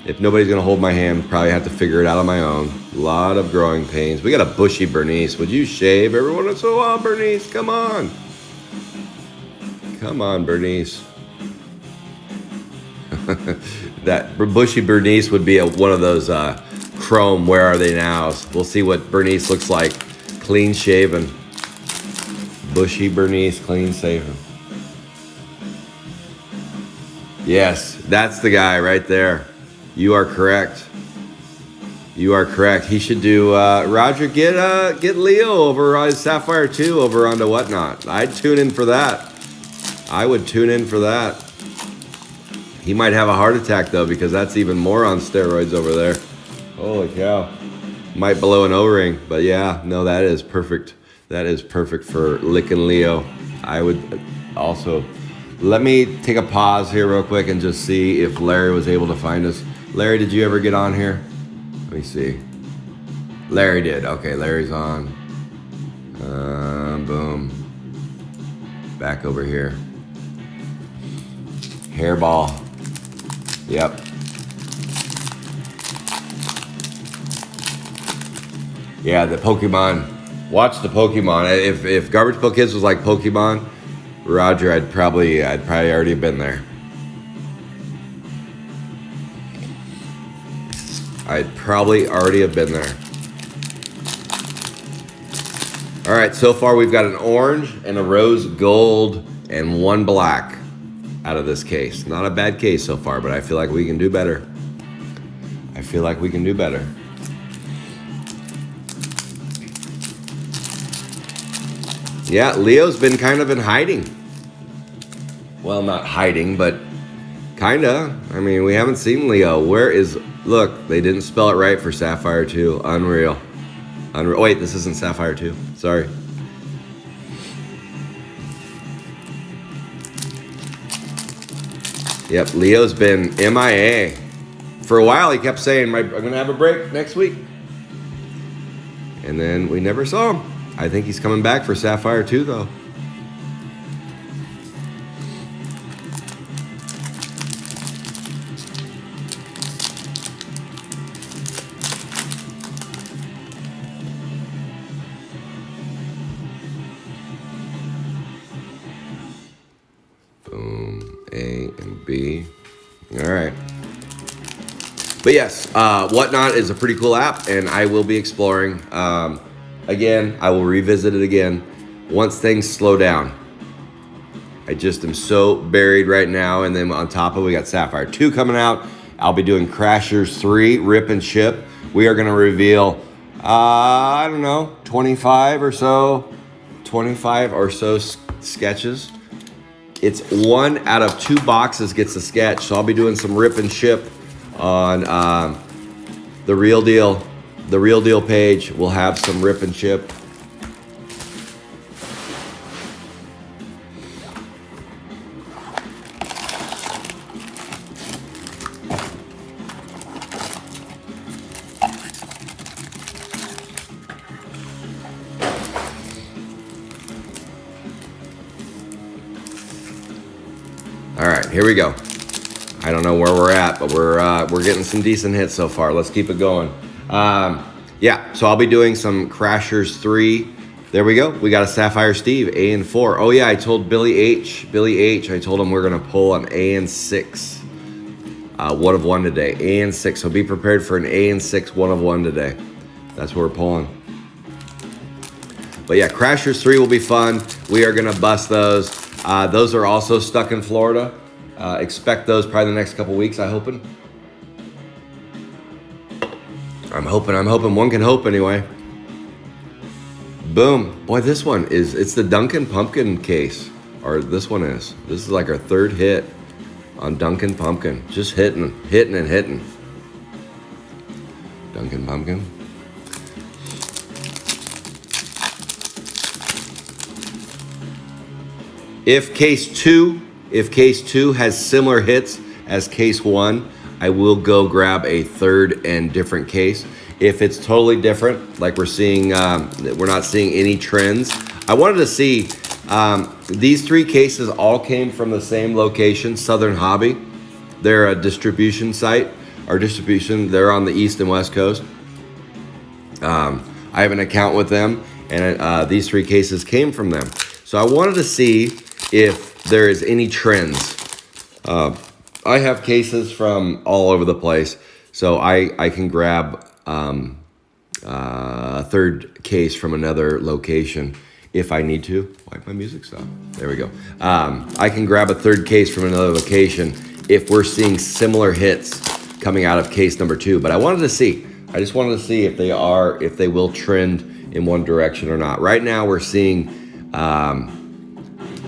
If nobody's gonna hold my hand, probably have to figure it out on my own. A lot of growing pains. We got a bushy Bernice. Would you shave every once in a while, Bernice? Come on. Come on, Bernice. That bushy Bernice would be one of those chrome where are they nows. We'll see what Bernice looks like. Clean shaven. Bushy Bernice, clean shaven. Yes, that's the guy right there. You are correct. You are correct. He should do Roger, get Leo over on Sapphire 2 over onto Whatnot. I'd tune in for that. I would tune in for that. He might have a heart attack though, because that's even more on steroids over there. Holy cow. Might blow an O-ring, but yeah, no, that is perfect. That is perfect for licking Leo. I would also, let me take a pause here real quick and just see if Larry was able to find us. Larry, did you ever get on here? Let me see. Larry did. Okay, Larry's on. Boom. Back over here. Hairball. Yep. Yeah, the Pokemon. Watch the Pokemon. If Garbage Pail Kids was like Pokemon, Roger, I'd probably already been there. I'd probably already have been there. All right, so far we've got an orange and a rose gold and one black out of this case. Not a bad case so far, but I feel like we can do better. I feel like we can do better. Yeah, Leo's been kind of in hiding. Well, not hiding, but kinda. I mean, we haven't seen Leo. Look, they didn't spell it right for Sapphire 2. Unreal. Wait, this isn't Sapphire 2. Sorry. Yep, Leo's been MIA. For a while, he kept saying, I'm going to have a break next week. And then we never saw him. I think he's coming back for Sapphire 2, though. Boom. B. All right. But yes, Whatnot is a pretty cool app, and I will be exploring. Again, I will revisit it again once things slow down. I just am so buried right now, and then on top of it, we got Sapphire 2 coming out. I'll be doing Crashers 3, Rip and Ship. We are going to reveal, I don't know, 25 or so sketches. It's 1 out of 2 boxes gets a sketch, so I'll be doing some Rip and Ship on the Real Deal. The Real Deal page will have some Rip and Ship. All right, here we go. I don't know where we're at, but we're getting some decent hits so far. Let's keep it going. Yeah, so I'll be doing some Crashers 3. There we go. We got a Sapphire Steve, AN4. Oh yeah, I told Billy H. I told him we're gonna pull an AN6. 1 of 1 today. AN6. So be prepared for an AN6 1 of 1 today. That's what we're pulling. But yeah, Crashers 3 will be fun. We are gonna bust those. Those are also stuck in Florida. Expect those probably the next couple weeks, I'm hoping. I'm hoping. One can hope anyway. Boom. Boy, this one is, it's the Dunkin' Pumpkin case. Or this one is. This is like our 3rd hit on Dunkin' Pumpkin. Just hitting. Dunkin' Pumpkin. If case 2 has similar hits as case 1, I will go grab a 3rd and different case. If it's totally different, like we're seeing, we're not seeing any trends. I wanted to see, these 3 cases all came from the same location, Southern Hobby. They're a distribution site, they're on the East and West Coast. I have an account with them, and these 3 cases came from them. So I wanted to see if there is any trends. I have cases from all over the place, so I can grab a 3rd case from another location if I need to. Why my music stop? There we go. I can grab a 3rd case from another location if we're seeing similar hits coming out of case number 2. But I just wanted to see if they will trend in one direction or not. Right now we're seeing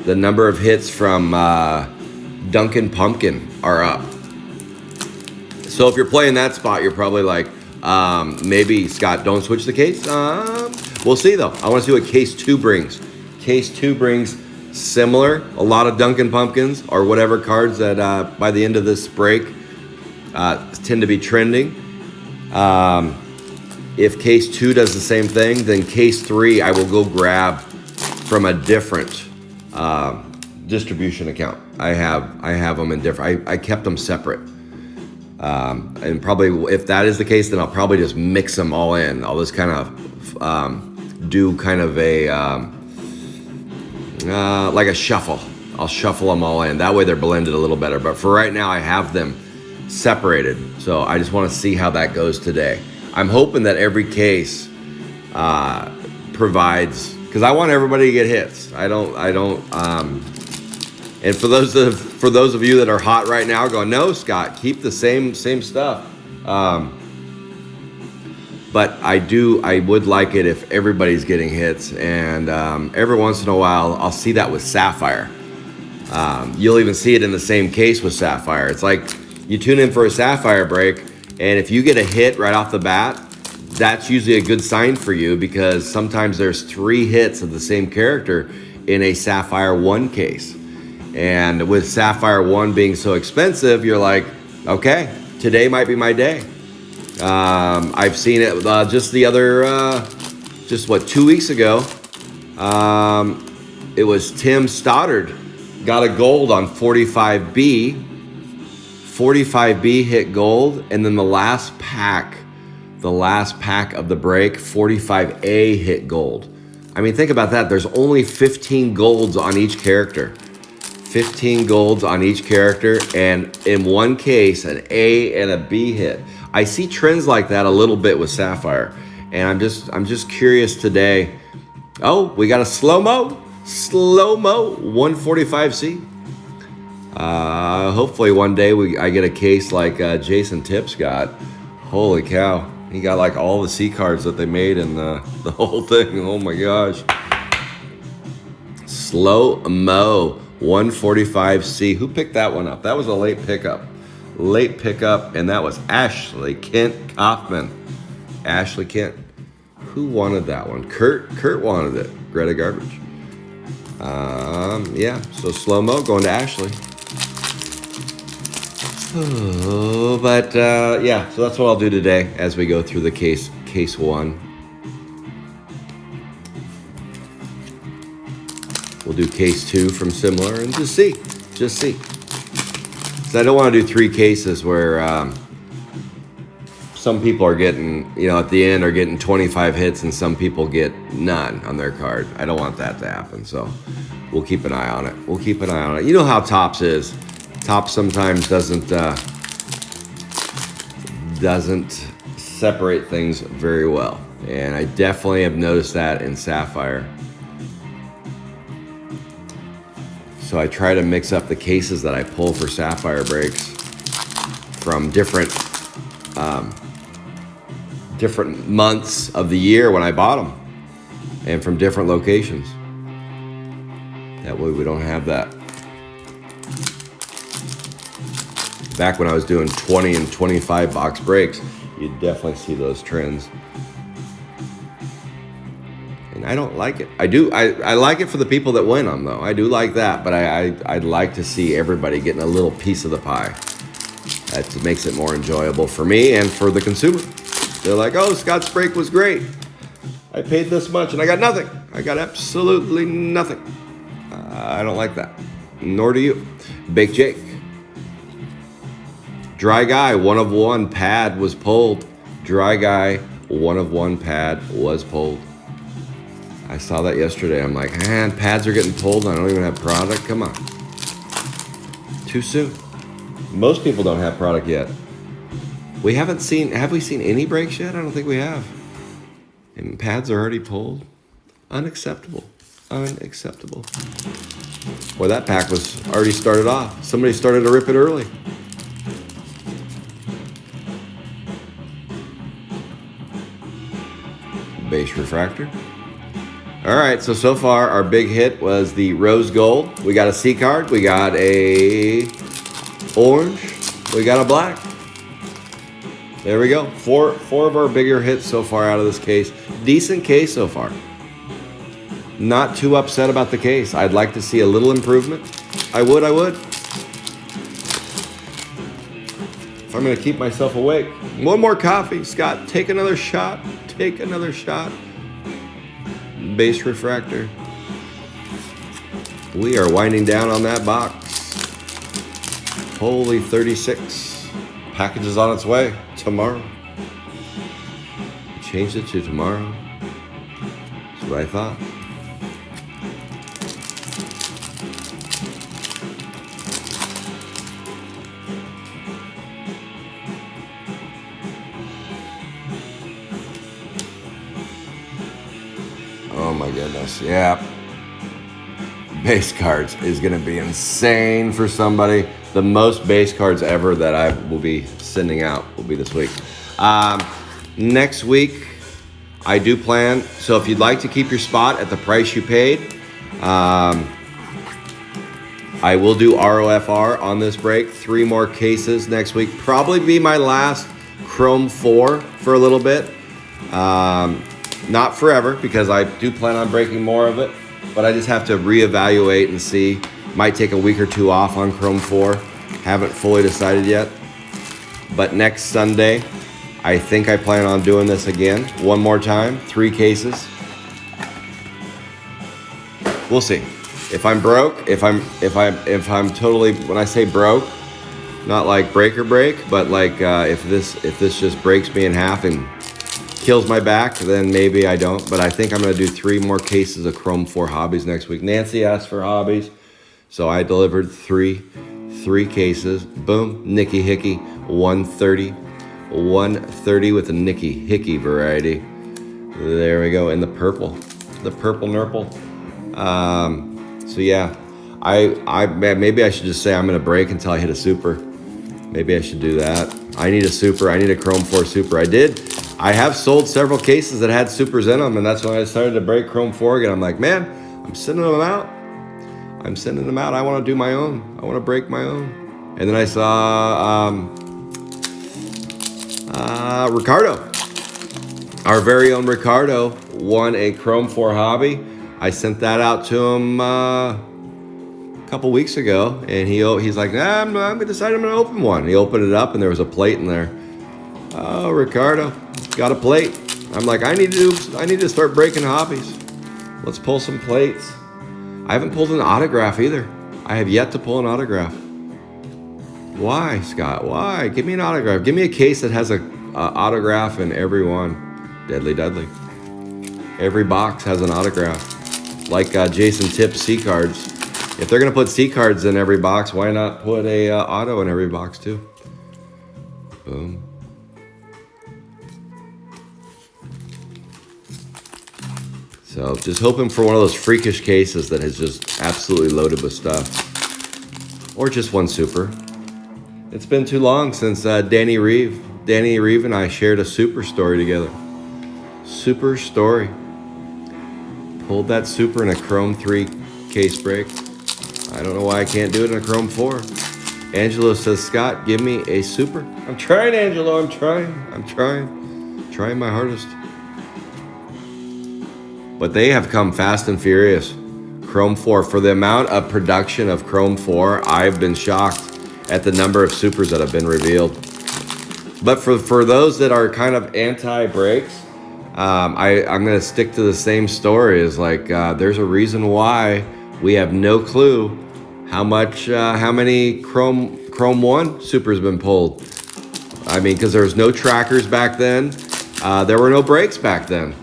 the number of hits from Dunkin' Pumpkin are up. So if you're playing that spot, you're probably like, maybe, Scott, don't switch the case. We'll see, though. I want to see what case 2 brings. Case 2 brings similar, a lot of Dunkin' Pumpkins or whatever cards that by the end of this break tend to be trending. If case 2 does the same thing, then case 3 I will go grab from a different distribution account. I have them in different. I kept them separate, and probably if that is the case, then I'll probably just mix them all in. I'll just kind of do kind of a like a shuffle. I'll shuffle them all in. That way they're blended a little better. But for right now, I have them separated. So I just want to see how that goes today. I'm hoping that every case provides, because I want everybody to get hits. I don't. And for those of you that are hot right now, going, no, Scott, keep the same stuff. But I would like it if everybody's getting hits, and every once in a while, I'll see that with Sapphire. You'll even see it in the same case with Sapphire. It's like you tune in for a Sapphire break, and if you get a hit right off the bat, that's usually a good sign for you, because sometimes there's 3 hits of the same character in a Sapphire 1 case. And with Sapphire 1 being so expensive, you're like, okay, today might be my day. I've seen it just the other, 2 weeks ago. It was Tim Stoddard got a gold on 45B. 45B hit gold, and then the last pack of the break, 45A hit gold. I mean, think about that. There's only 15 golds on each character. 15 golds on each character, and in one case, an A and a B hit. I see trends like that a little bit with Sapphire, and I'm just curious today. Oh, we got a slow-mo 145C. Hopefully one day I get a case like Jason Tips got. Holy cow. He got like all the C cards that they made and the whole thing. Oh my gosh. Slow-mo 145C. Who picked that one up? That was a late pickup. And that was Ashley Kent Kaufman. Ashley Kent. Who wanted that one? Kurt wanted it. Greta Garbage. Yeah, so slow-mo going to Ashley. Oh, but yeah, so that's what I'll do today as we go through the case one. We'll do case two from similar and just see. So I don't want to do 3 cases where some people are getting, at the end are getting 25 hits and some people get none on their card. I don't want that to happen, so we'll keep an eye on it. You know how Topps is. Topps sometimes doesn't separate things very well, and I definitely have noticed that in Sapphire. So I try to mix up the cases that I pull for Sapphire breaks from different months of the year when I bought them, and from different locations. That way we don't have that. Back when I was doing 20 and 25 box breaks, you'd definitely see those trends. And I don't like it. I like it for the people that win them, though. I do like that, but I'd like to see everybody getting a little piece of the pie. That makes it more enjoyable for me and for the consumer. They're like, oh, Scott's break was great. I paid this much and I got nothing. I got absolutely nothing. I don't like that. Nor do you. Bake Jake. Dry Guy, 1 of 1 pad was pulled. Dry Guy, 1 of 1 pad was pulled. I saw that yesterday. I'm like, man, pads are getting pulled and I don't even have product. Come on. Too soon. Most people don't have product yet. Have we seen any breaks yet? I don't think we have. And pads are already pulled. Unacceptable. Boy, that pack was already started off. Somebody started to rip it early. Base refractor. All right, so far our big hit was the rose gold. We got a C card, we got a orange, we got a black. There we go. Four of our bigger hits so far out of this case. Decent case so far. Not too upset about the case. I'd like to see a little improvement. I would. If I'm gonna keep myself awake. One more coffee, Scott. Take another shot. Base refractor. We are winding down on that box. Holy 36. Package is on its way tomorrow. Changed it to tomorrow. That's what I thought. Oh my goodness, yeah. Base cards is gonna be insane for somebody. The most base cards ever that I will be sending out will be this week. Next week, I do plan, so if you'd like to keep your spot at the price you paid, I will do ROFR on this break. 3 more cases next week. Probably be my last Chrome 4 for a little bit. Not forever, because I do plan on breaking more of it, but I just have to reevaluate and see. Might take a week or 2 off on Chrome 4. Haven't fully decided yet. But next Sunday, I think I plan on doing this again. One more time, 3 cases. We'll see. If I'm broke, if I'm totally, when I say broke, not like break, but like if this just breaks me in half and kills my back, then maybe I don't. But I think I'm going to do 3 more cases of Chrome 4 hobbies next week. Nancy asked for hobbies, So I delivered three cases. Boom, Nicky Hickey, 130. 130 with the Nicky Hickey variety. There we go. And the purple nurple. So yeah, maybe I should just say I'm gonna break until I hit a super. Maybe I should do that. I need a super. I need a Chrome 4 super. I have sold several cases that had supers in them, and that's when I started to break Chrome 4 again. I'm like, man, I'm sending them out. I want to do my own. I want to break my own. And then I saw Ricardo. Our very own Ricardo won a Chrome 4 hobby. I sent that out to him a couple weeks ago, and he's like, nah, I'm gonna decide I'm gonna open one. He opened it up, and there was a plate in there. Oh, Ricardo, got a plate. I'm like, I need to start breaking hobbies. Let's pull some plates. I haven't pulled an autograph either. I have yet to pull an autograph. Why, Scott? Why? Give me an autograph. Give me a case that has a autograph in every one. Deadly Dudley. Every box has an autograph. Like Jason Tipp's C cards. If they're gonna put C cards in every box, why not put a auto in every box too? Boom. So just hoping for one of those freakish cases that is just absolutely loaded with stuff. Or just one super. It's been too long since Danny Reeve and I shared a super story together. Super story. Pulled that super in a Chrome 3 case break. I don't know why I can't do it in a Chrome 4. Angelo says, Scott, give me a super. I'm trying, Angelo, I'm trying. Trying my hardest. But they have come fast and furious. Chrome 4, for the amount of production of Chrome 4, I've been shocked at the number of supers that have been revealed. But for those that are kind of anti-breaks, I'm going to stick to the same story. Is like there's a reason why we have no clue how many Chrome 1 supers been pulled. I mean, because there was no trackers back then. There were no breaks back then.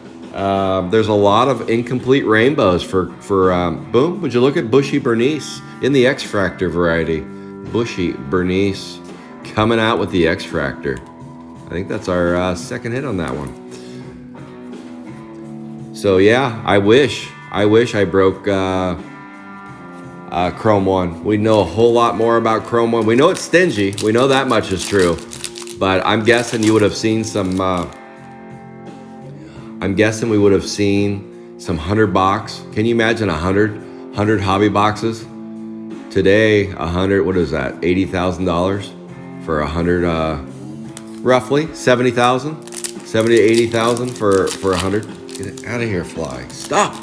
There's a lot of incomplete rainbows for boom. Would you look at Bushy Bernice in the X-Fractor variety? Bushy Bernice coming out with the X-Fractor. I think that's our second hit on that one. So yeah, I wish I broke Chrome 1. We know a whole lot more about Chrome 1. We know it's stingy. We know that much is true. But I'm guessing you would have seen some. I'm guessing we would have seen some 100 box. Can you imagine 100 hobby boxes? Today, 100, what is that? $80,000 for 100, roughly 70,000, 70 to 80,000 for 100. Get it out of here, fly. Stop,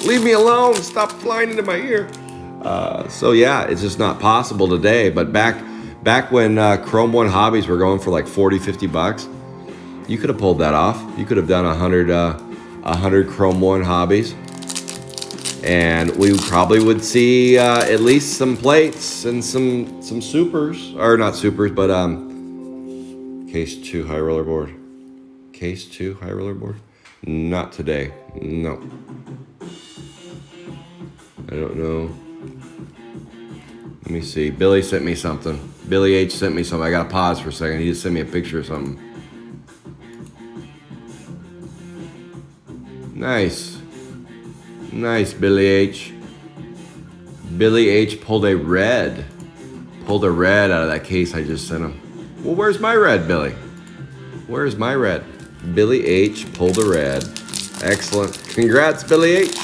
leave me alone. Stop flying into my ear. So yeah, it's just not possible today. But back when Chrome 1 hobbies were going for like 40, 50 bucks, you could have pulled that off. You could have done 100 Chrome 1 hobbies. And we probably would see at least some plates and some supers, or not supers, but case 2 high roller board. Case 2 high roller board? Not today. No. I don't know. Let me see. Billy sent me something. Billy H sent me something. I gotta pause for a second. He just sent me a picture of something. Nice. Nice, Billy H. Billy H pulled a red out of that case I just sent him. Well, where's my red, Billy? Where's my red? Billy H pulled a red. Excellent. Congrats, Billy H.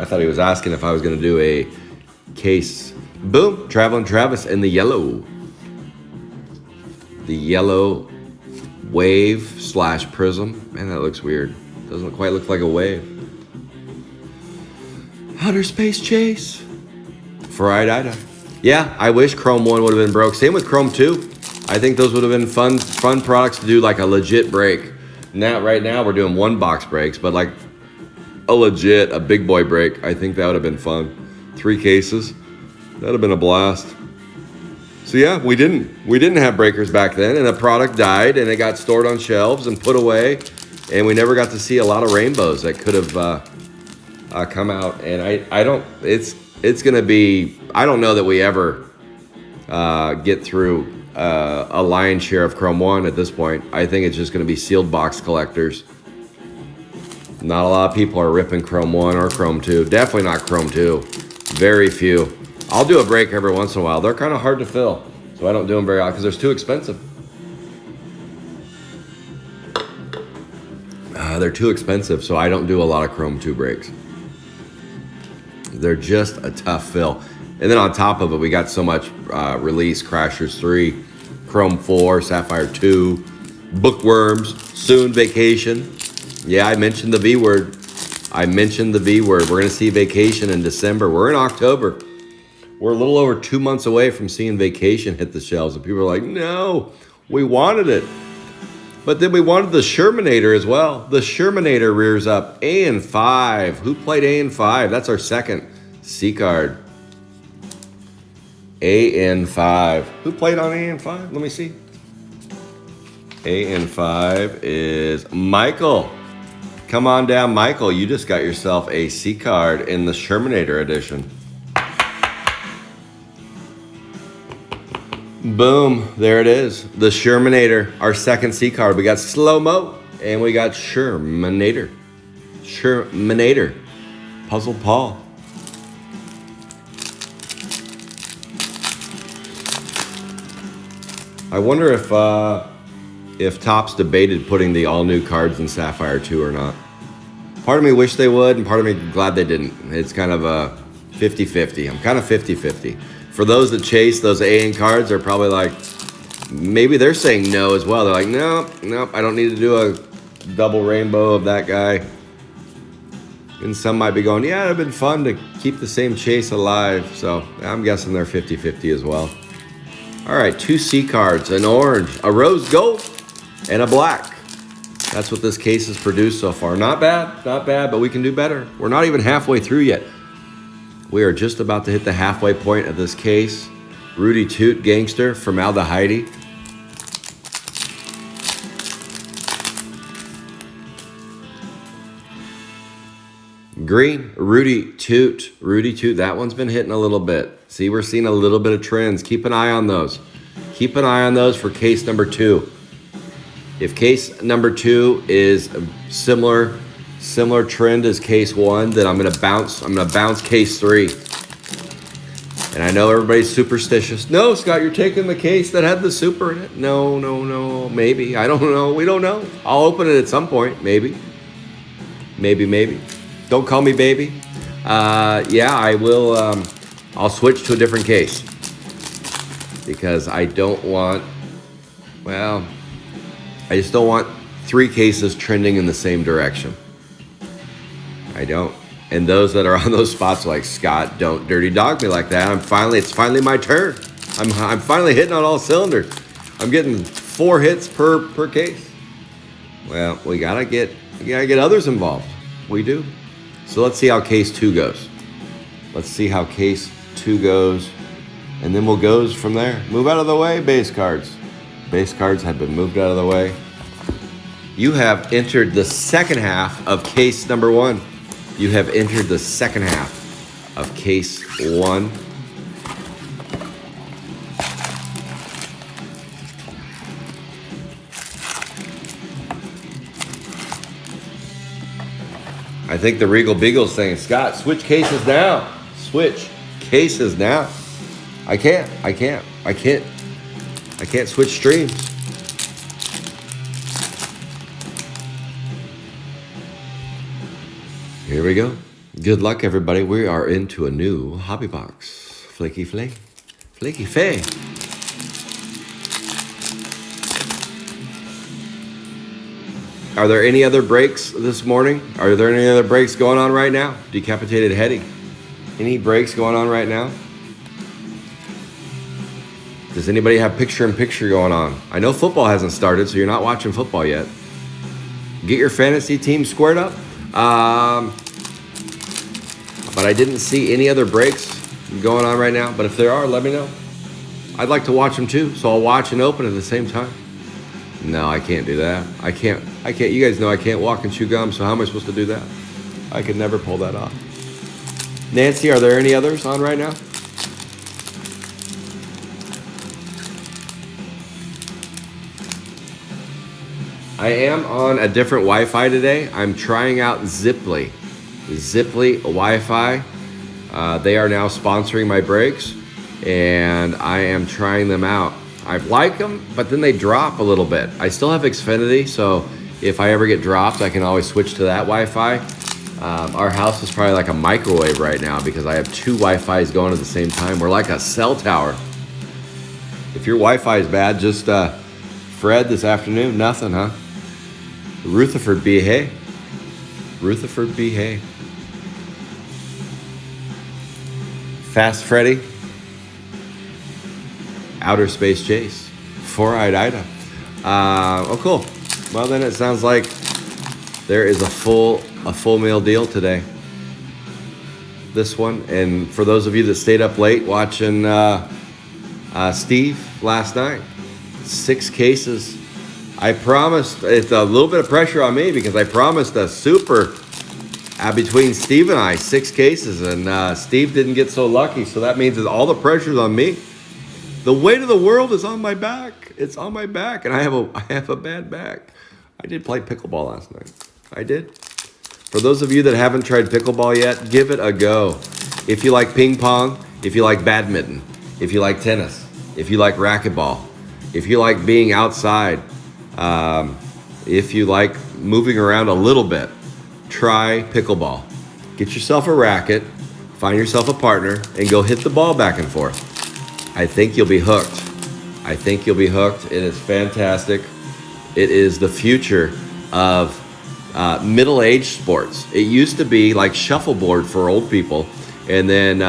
I thought he was asking if I was going to do a case. Boom. Traveling Travis in the yellow. The yellow wave / prism. Man, that looks weird. Doesn't quite look like a wave. Outer Space Chase. Fried Ida. Yeah, I wish Chrome 1 would have been broke. Same with Chrome 2. I think those would have been fun products to do like a legit break. Now, right now, we're doing 1 box breaks, but like a big boy break, I think that would have been fun. 3 cases. That would have been a blast. So yeah, we didn't have breakers back then, and a product died, and it got stored on shelves and put away, and we never got to see a lot of rainbows that could have come out, and I don't. It's going to be. I don't know that we ever get through a lion's share of Chrome 1 at this point. I think it's just going to be sealed box collectors. Not a lot of people are ripping Chrome 1 or Chrome 2. Definitely not Chrome 2. Very few. I'll do a break every once in a while. They're kind of hard to fill, so I don't do them very often because they're too expensive. They're too expensive, so I don't do a lot of Chrome 2 breaks. They're just a tough fill. And then on top of it, we got so much release. Crashers 3, Chrome 4, Sapphire 2, Bookworms, soon Vacation. Yeah, I mentioned the V word. We're going to see Vacation in December. We're in October. We're a little over 2 months away from seeing Vacation hit the shelves. And people are like, no, we wanted it. But then we wanted the Shermanator as well. The Shermanator rears up. AN5. Who played AN5? That's our second C card. AN5. Who played on AN5? Let me see. AN5 is Michael. Come on down, Michael. You just got yourself a C card in the Shermanator edition. Boom. There it is. The Shermanator, our second C card. We got Slow-Mo and we got Shermanator. Shermanator. Puzzle Paul. I wonder if Topps debated putting the all-new cards in Sapphire 2 or not. Part of me wished they would, and part of me glad they didn't. It's kind of a 50-50. I'm kind of 50-50. For those that chase those AN cards, they're probably like, maybe they're saying no as well. They're like, nope, I don't need to do a double rainbow of that guy. And some might be going, yeah, it'd have been fun to keep the same chase alive. So I'm guessing they're 50-50 as well. All right, 2 C cards, an orange, a rose gold, and a black. That's what this case has produced so far. Not bad, but we can do better. We're not even halfway through yet. We are just about to hit the halfway point of this case. Rudy Toot, Gangster, Formaldehyde. Green, Rudy Toot. That one's been hitting a little bit. See, we're seeing a little bit of trends. Keep an eye on those. Keep an eye on those for case number 2. If case number 2 is a similar trend as case 1, then I'm gonna bounce case 3. And I know everybody's superstitious. No, Scott, you're taking the case that had the super in it. No. Maybe. I don't know. We don't know. I'll open it at some point. Maybe. Don't call me baby. Yeah, I will. I'll switch to a different case because I don't want, I just don't want 3 cases trending in the same direction. I don't. And those that are on those spots are like, Scott, don't dirty dog me like that. It's finally my turn. I'm finally hitting on all cylinders. I'm getting 4 hits per case. Well, we gotta get others involved. We do. So let's see how case 2 goes. And then we'll go from there. Move out of the way, base cards. Base cards have been moved out of the way. You have entered the second half of case number 1. You have entered the second half of case 1. I think the Regal Beagle's saying, Scott, switch cases now. Switch cases now. I can't switch streams. Here we go. Good luck, everybody. We are into a new hobby box. Flaky Flay. Are there any other breaks this morning? Are there any other breaks going on right now? Decapitated Hetty. Any breaks going on right now? Does anybody have picture-in-picture going on? I know football hasn't started, so you're not watching football yet. Get your fantasy team squared up. But I didn't see any other breaks going on right now. But if there are, let me know. I'd like to watch them too, so I'll watch and open at the same time. No, I can't do that. I can't. You guys know I can't walk and chew gum, so how am I supposed to do that? I could never pull that off. Nancy, are there any others on right now? I am on a different Wi-Fi today. I'm trying out Ziply. Ziply Wi-Fi. They are now sponsoring my breaks, and I am trying them out. I like them, but then they drop a little bit. I still have Xfinity, so if I ever get dropped, I can always switch to that Wi-Fi. Our house is probably like a microwave right now because I have two Wi-Fis going at the same time. We're like a cell tower. If your Wi-Fi is bad, just Fred this afternoon, nothing, huh? Rutherford B. Hay. Rutherford B. Hay. Fast Freddy. Outer Space Chase. Four-Eyed Ida. Oh, cool. Well, then it sounds like there is a full meal deal today. This one, and for those of you that stayed up late watching Steve last night, 6 cases. I promised, it's a little bit of pressure on me because I promised a super between Steve and I, 6 cases, and Steve didn't get so lucky, so that means that all the pressure's on me. The weight of the world is on my back. It's on my back, and I have a bad back. I did play pickleball last night. I did. For those of you that haven't tried pickleball yet, give it a go. If you like ping pong, if you like badminton, if you like tennis, if you like racquetball, if you like being outside, if you like moving around a little bit, try pickleball. Get yourself a racket, find yourself a partner, and go hit the ball back and forth. I think you'll be hooked. I think you'll be hooked. It is fantastic. It is the future of middle-aged sports. It used to be like shuffleboard for old people, and then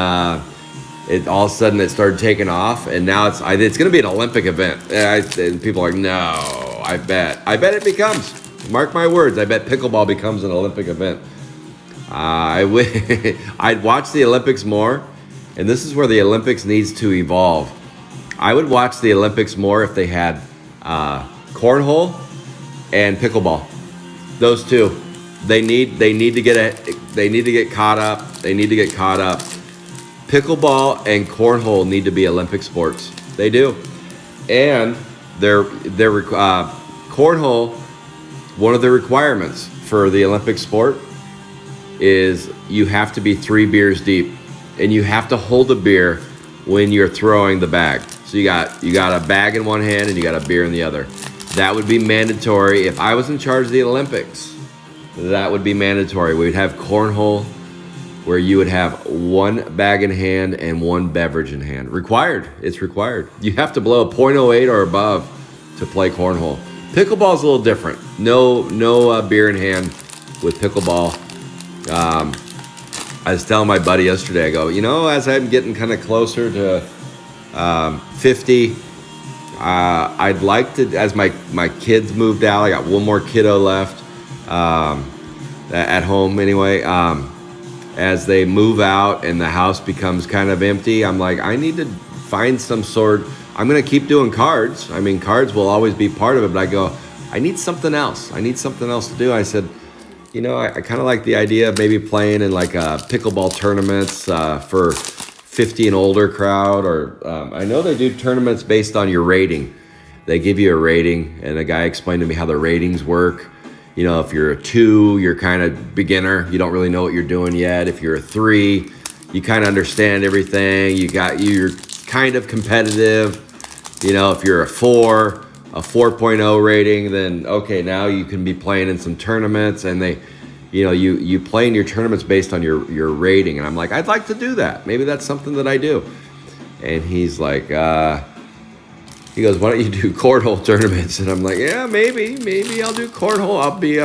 it all of a sudden it started taking off, and now it's going to be an Olympic event. And people are like, no. I bet it becomes. Mark my words. I bet pickleball becomes an Olympic event. I'd watch the Olympics more, and this is where the Olympics needs to evolve. I would watch the Olympics more if they had cornhole and pickleball. Those two, they need to get caught up. They need to get caught up. Pickleball and cornhole need to be Olympic sports. They do, and they're cornhole. One of the requirements for the Olympic sport is you have to be 3 beers deep, and you have to hold a beer when you're throwing the bag. So you got a bag in one hand and you got a beer in the other. That would be mandatory. If I was in charge of the Olympics, that would be mandatory. We'd have cornhole where you would have 1 bag in hand and 1 beverage in hand. Required. It's required. You have to blow a .08 or above to play cornhole. Pickleball's a little different. No beer in hand with pickleball. I was telling my buddy yesterday, I go, as I'm getting kind of closer to 50, I'd like to, as my kids moved out, I got 1 more kiddo left at home anyway. As they move out and the house becomes kind of empty, I'm like, I need to find some sort. I'm going to keep doing cards. I mean, cards will always be part of it, but I go, I need something else. I need something else to do. I said, I kind of like the idea of maybe playing in like pickleball tournaments for 50 and older crowd, or I know they do tournaments based on your rating. They give you a rating, and a guy explained to me how the ratings work. If you're a 2, you're kind of beginner. You don't really know what you're doing yet. If you're a 3, you kind of understand everything. You're kind of competitive. If you're a 4, a 4.0 rating, then okay, now you can be playing in some tournaments, and they, you play in your tournaments based on your rating. And I'm like, I'd like to do that. Maybe that's something that I do. And he's like, he goes, why don't you do cornhole tournaments? And I'm like, yeah, maybe I'll do cornhole. I'll be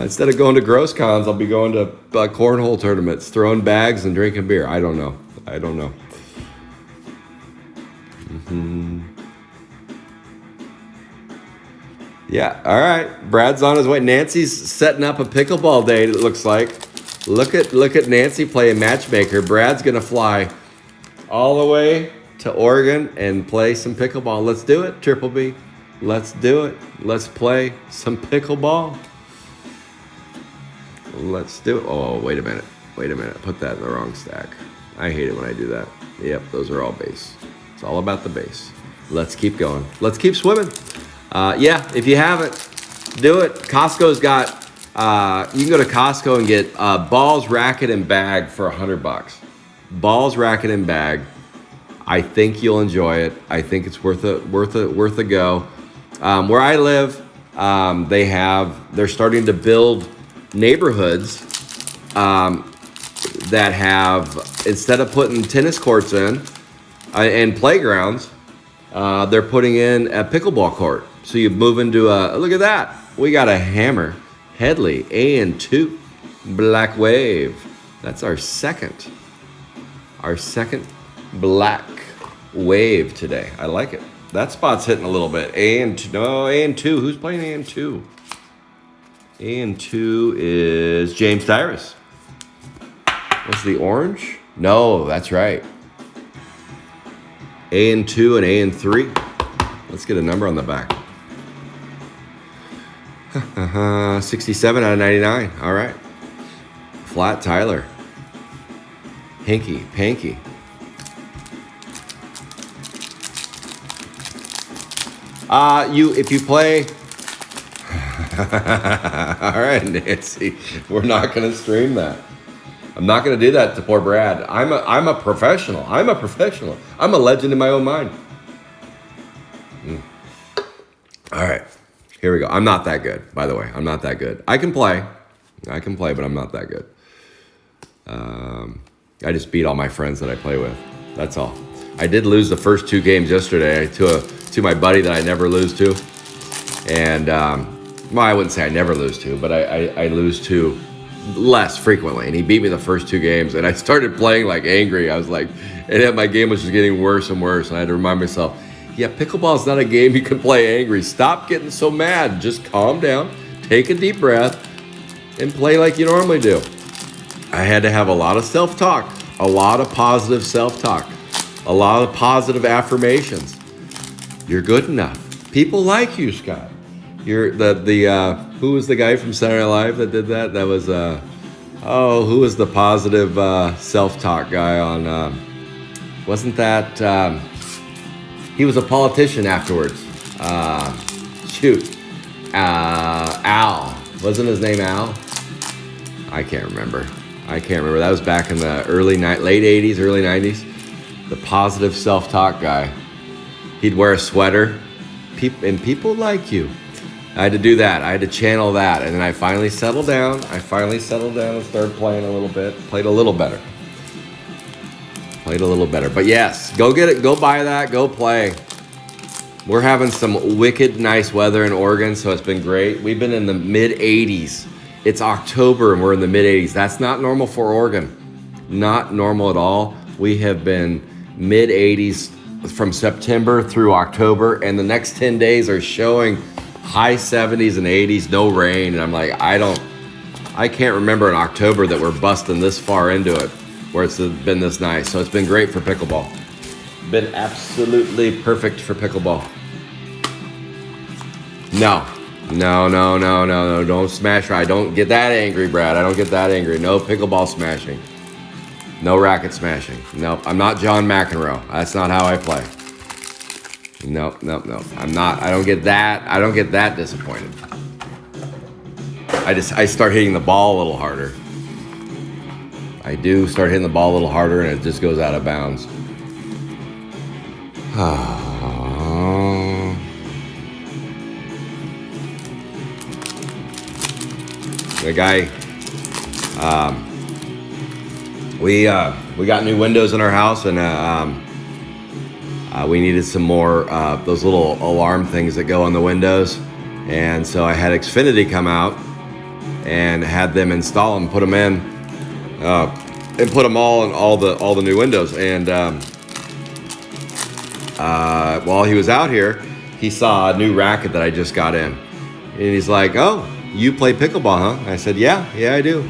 instead of going to gross cons, I'll be going to cornhole tournaments, throwing bags and drinking beer. I don't know. Mm-hmm. Yeah, all right. Brad's on his way. Nancy's setting up a pickleball date, it looks like. Look at Nancy playing matchmaker. Brad's gonna fly all the way to Oregon and play some pickleball. Let's do it, Triple B. Let's do it. Let's play some pickleball. Let's do it. Oh, wait a minute. Wait a minute. I put that in the wrong stack. I hate it when I do that. Yep, those are all base. It's all about the base. Let's keep going. Let's keep swimming. Yeah, if you haven't, do it. Costco's got, you can go to Costco and get balls, racket, and bag for $100. Balls, racket, and bag. I think you'll enjoy it. I think it's worth a go. Where I live, they're starting to build neighborhoods that have, instead of putting tennis courts in and playgrounds, they're putting in a pickleball court. So you move into look at that. We got a Hammer Headley AN2 Black Wave. That's our second Black Wave today. I like it. That spot's hitting a little bit. AN2. Who's playing AN2? AN2 is James Tyrus. What's the orange? No, that's right. AN2 and AN3. Let's get a number on the back. 67 out of 99. All right. Flat Tyler. Hinky, Panky. If you play. All right, Nancy. We're not going to stream that. I'm not going to do that to poor Brad. I'm a professional. I'm a legend in my own mind. All right. Here we go. I'm not that good, by the way. I'm not that good. I can play, but I'm not that good. I just beat all my friends that I play with. That's all. I did lose the first 2 games yesterday to my buddy that I never lose to. And, well, I wouldn't say I never lose to, but I lose to less frequently. And he beat me the first 2 games. And I started playing like angry. I was like, and my game was just getting worse and worse. And I had to remind myself, yeah, pickleball is not a game you can play angry. Stop getting so mad. Just calm down, take a deep breath, and play like you normally do. I had to have a lot of self-talk, a lot of positive self-talk, a lot of positive affirmations. You're good enough. People like you, Scott. You're who was the guy from Saturday Night Live that did that? That was who was the positive self-talk guy on? Wasn't that? He was a politician afterwards. Al. Wasn't his name Al? I can't remember. That was back in the late 80s, early 90s. The positive self-talk guy. He'd wear a sweater. And people like you. I had to do that. I had to channel that. And then I finally settled down. And started playing a little bit. Played a little better. But yes, go get it. Go buy that. Go play. We're having some wicked nice weather in Oregon, so it's been great. We've been in the mid-80s. It's October and we're in the mid-80s. That's not normal for Oregon. Not normal at all. We have been mid-80s from September through October, and the next 10 days are showing high 70s and 80s, no rain. And I'm like, I can't remember in October that we're busting this far into it, where it's been this nice. So it's been great for pickleball. Been absolutely perfect for pickleball. No, don't smash. I don't get that angry, Brad. I don't get that angry. No pickleball smashing. No racket smashing. No, I'm not John McEnroe. That's not how I play. No. I'm not. I don't get that disappointed. I start hitting the ball a little harder. I do start hitting the ball a little harder, and it just goes out of bounds. The guy, we got new windows in our house, and we needed some more those little alarm things that go on the windows, and so I had Xfinity come out and had them install them, put them in, and put them all in all the new windows. And while he was out here, he saw a new racket that I just got in, and he's like, "Oh, you play pickleball, huh?" I said, Yeah, I do.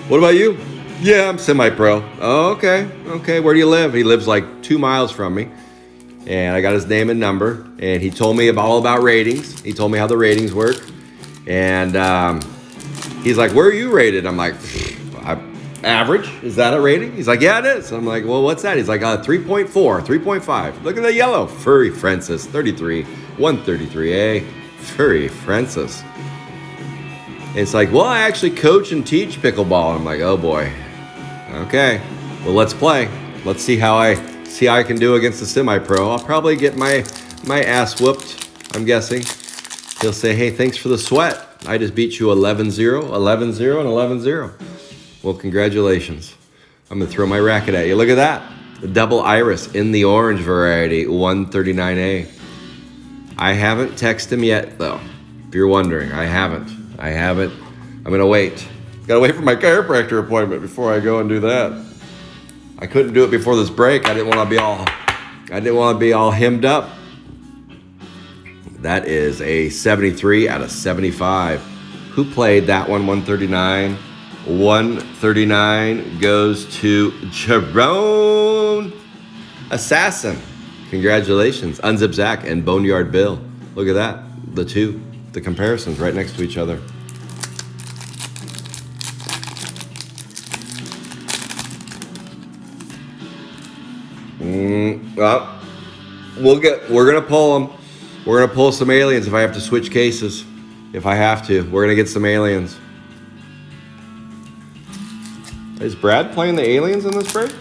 What about you? Yeah, I'm semi-pro. Oh, okay. Where do you live? He lives like 2 miles from me. And I got his name and number. And he told me all about ratings. He told me how the ratings work. And He's like, where are you rated? I'm like, average? Is that a rating? He's like, yeah, it is. I'm like, well, what's that? He's like, 3.4, 3.5. Look at the yellow. Furry Francis, 33, 133A. Furry Francis. It's like, well, I actually coach and teach pickleball. I'm like, oh boy. Okay, well, let's play. Let's see how I can do against the semi-pro. I'll probably get my ass whooped, I'm guessing. He'll say, hey, thanks for the sweat. I just beat you 11-0, 11-0, and 11-0. Well, congratulations. I'm going to throw my racket at you. Look at that. The double iris in the orange variety, 139A. I haven't texted him yet, though. If you're wondering, I haven't. I'm going to wait. Got to wait for my chiropractor appointment before I go and do that. I couldn't do it before this break. I didn't want to be all hemmed up. That is a 73 out of 75. Who played that one? 139. 139 goes to Jerome Assassin. Congratulations. Unzip Zach and Boneyard Bill. Look at that. The comparisons right next to each other. Well, we're gonna pull them. We're gonna pull some aliens if I have to switch cases. If I have to, we're gonna get some aliens. Is Brad playing the aliens in this break?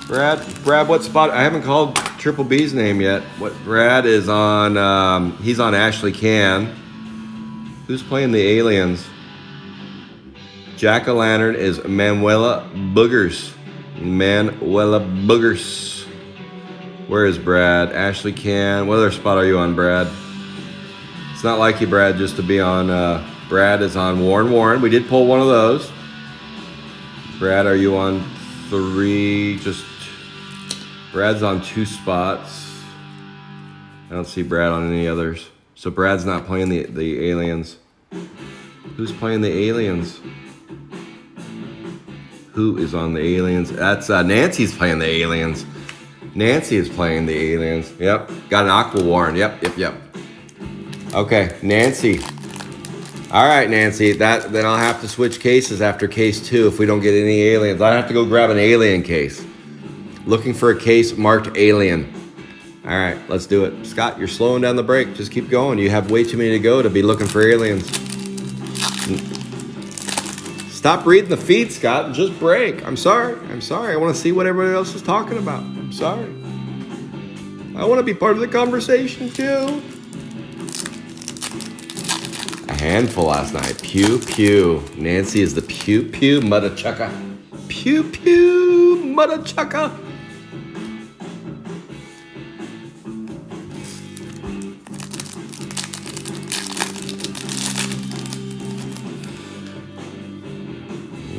Brad, what spot? I haven't called Triple B's name yet. What Brad is on? He's on Ashley Can. Who's playing the aliens? Jack-o'-lantern is Manuela Boogers. Manuela Boogers. Where is Brad? Ashley Can. What other spot are you on, Brad? It's not like you, Brad, just to be on. Brad is on Warren. We did pull one of those. Brad, are you on 3? Brad's on 2 spots. I don't see Brad on any others. So Brad's not playing the aliens. Who's playing the aliens? Who is on the aliens? That's Nancy's playing the aliens. Nancy is playing the aliens. Yep. Got an Aqua Warren. Yep. Okay, Nancy. All right, Nancy. Then I'll have to switch cases after case 2 if we don't get any aliens. I have to go grab an alien case. Looking for a case marked alien. All right, let's do it. Scott, you're slowing down the break. Just keep going. You have way too many to go to be looking for aliens. Stop reading the feed, Scott, and just break. I'm sorry. I want to see what everybody else is talking about. I'm sorry. I want to be part of the conversation, too. A handful last night. Pew, pew. Nancy is the pew, pew, mudda chucka. Pew, pew, mudda chucka.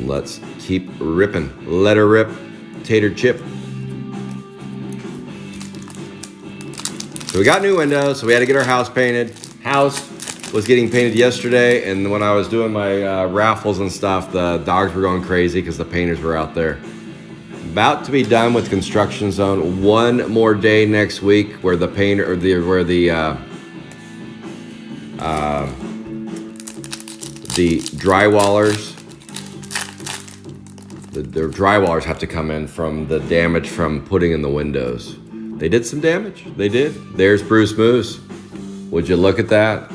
Let's keep ripping. Let her rip. Tater chip. So we got new windows, so we had to get our house painted. House was getting painted yesterday, and when I was doing my raffles and stuff, the dogs were going crazy because the painters were out there. About to be done with construction zone. One more day next week where the painter or the drywallers. The drywallers have to come in from the damage from putting in the windows. They did some damage. They did. There's Bruce Moose. Would you look at that?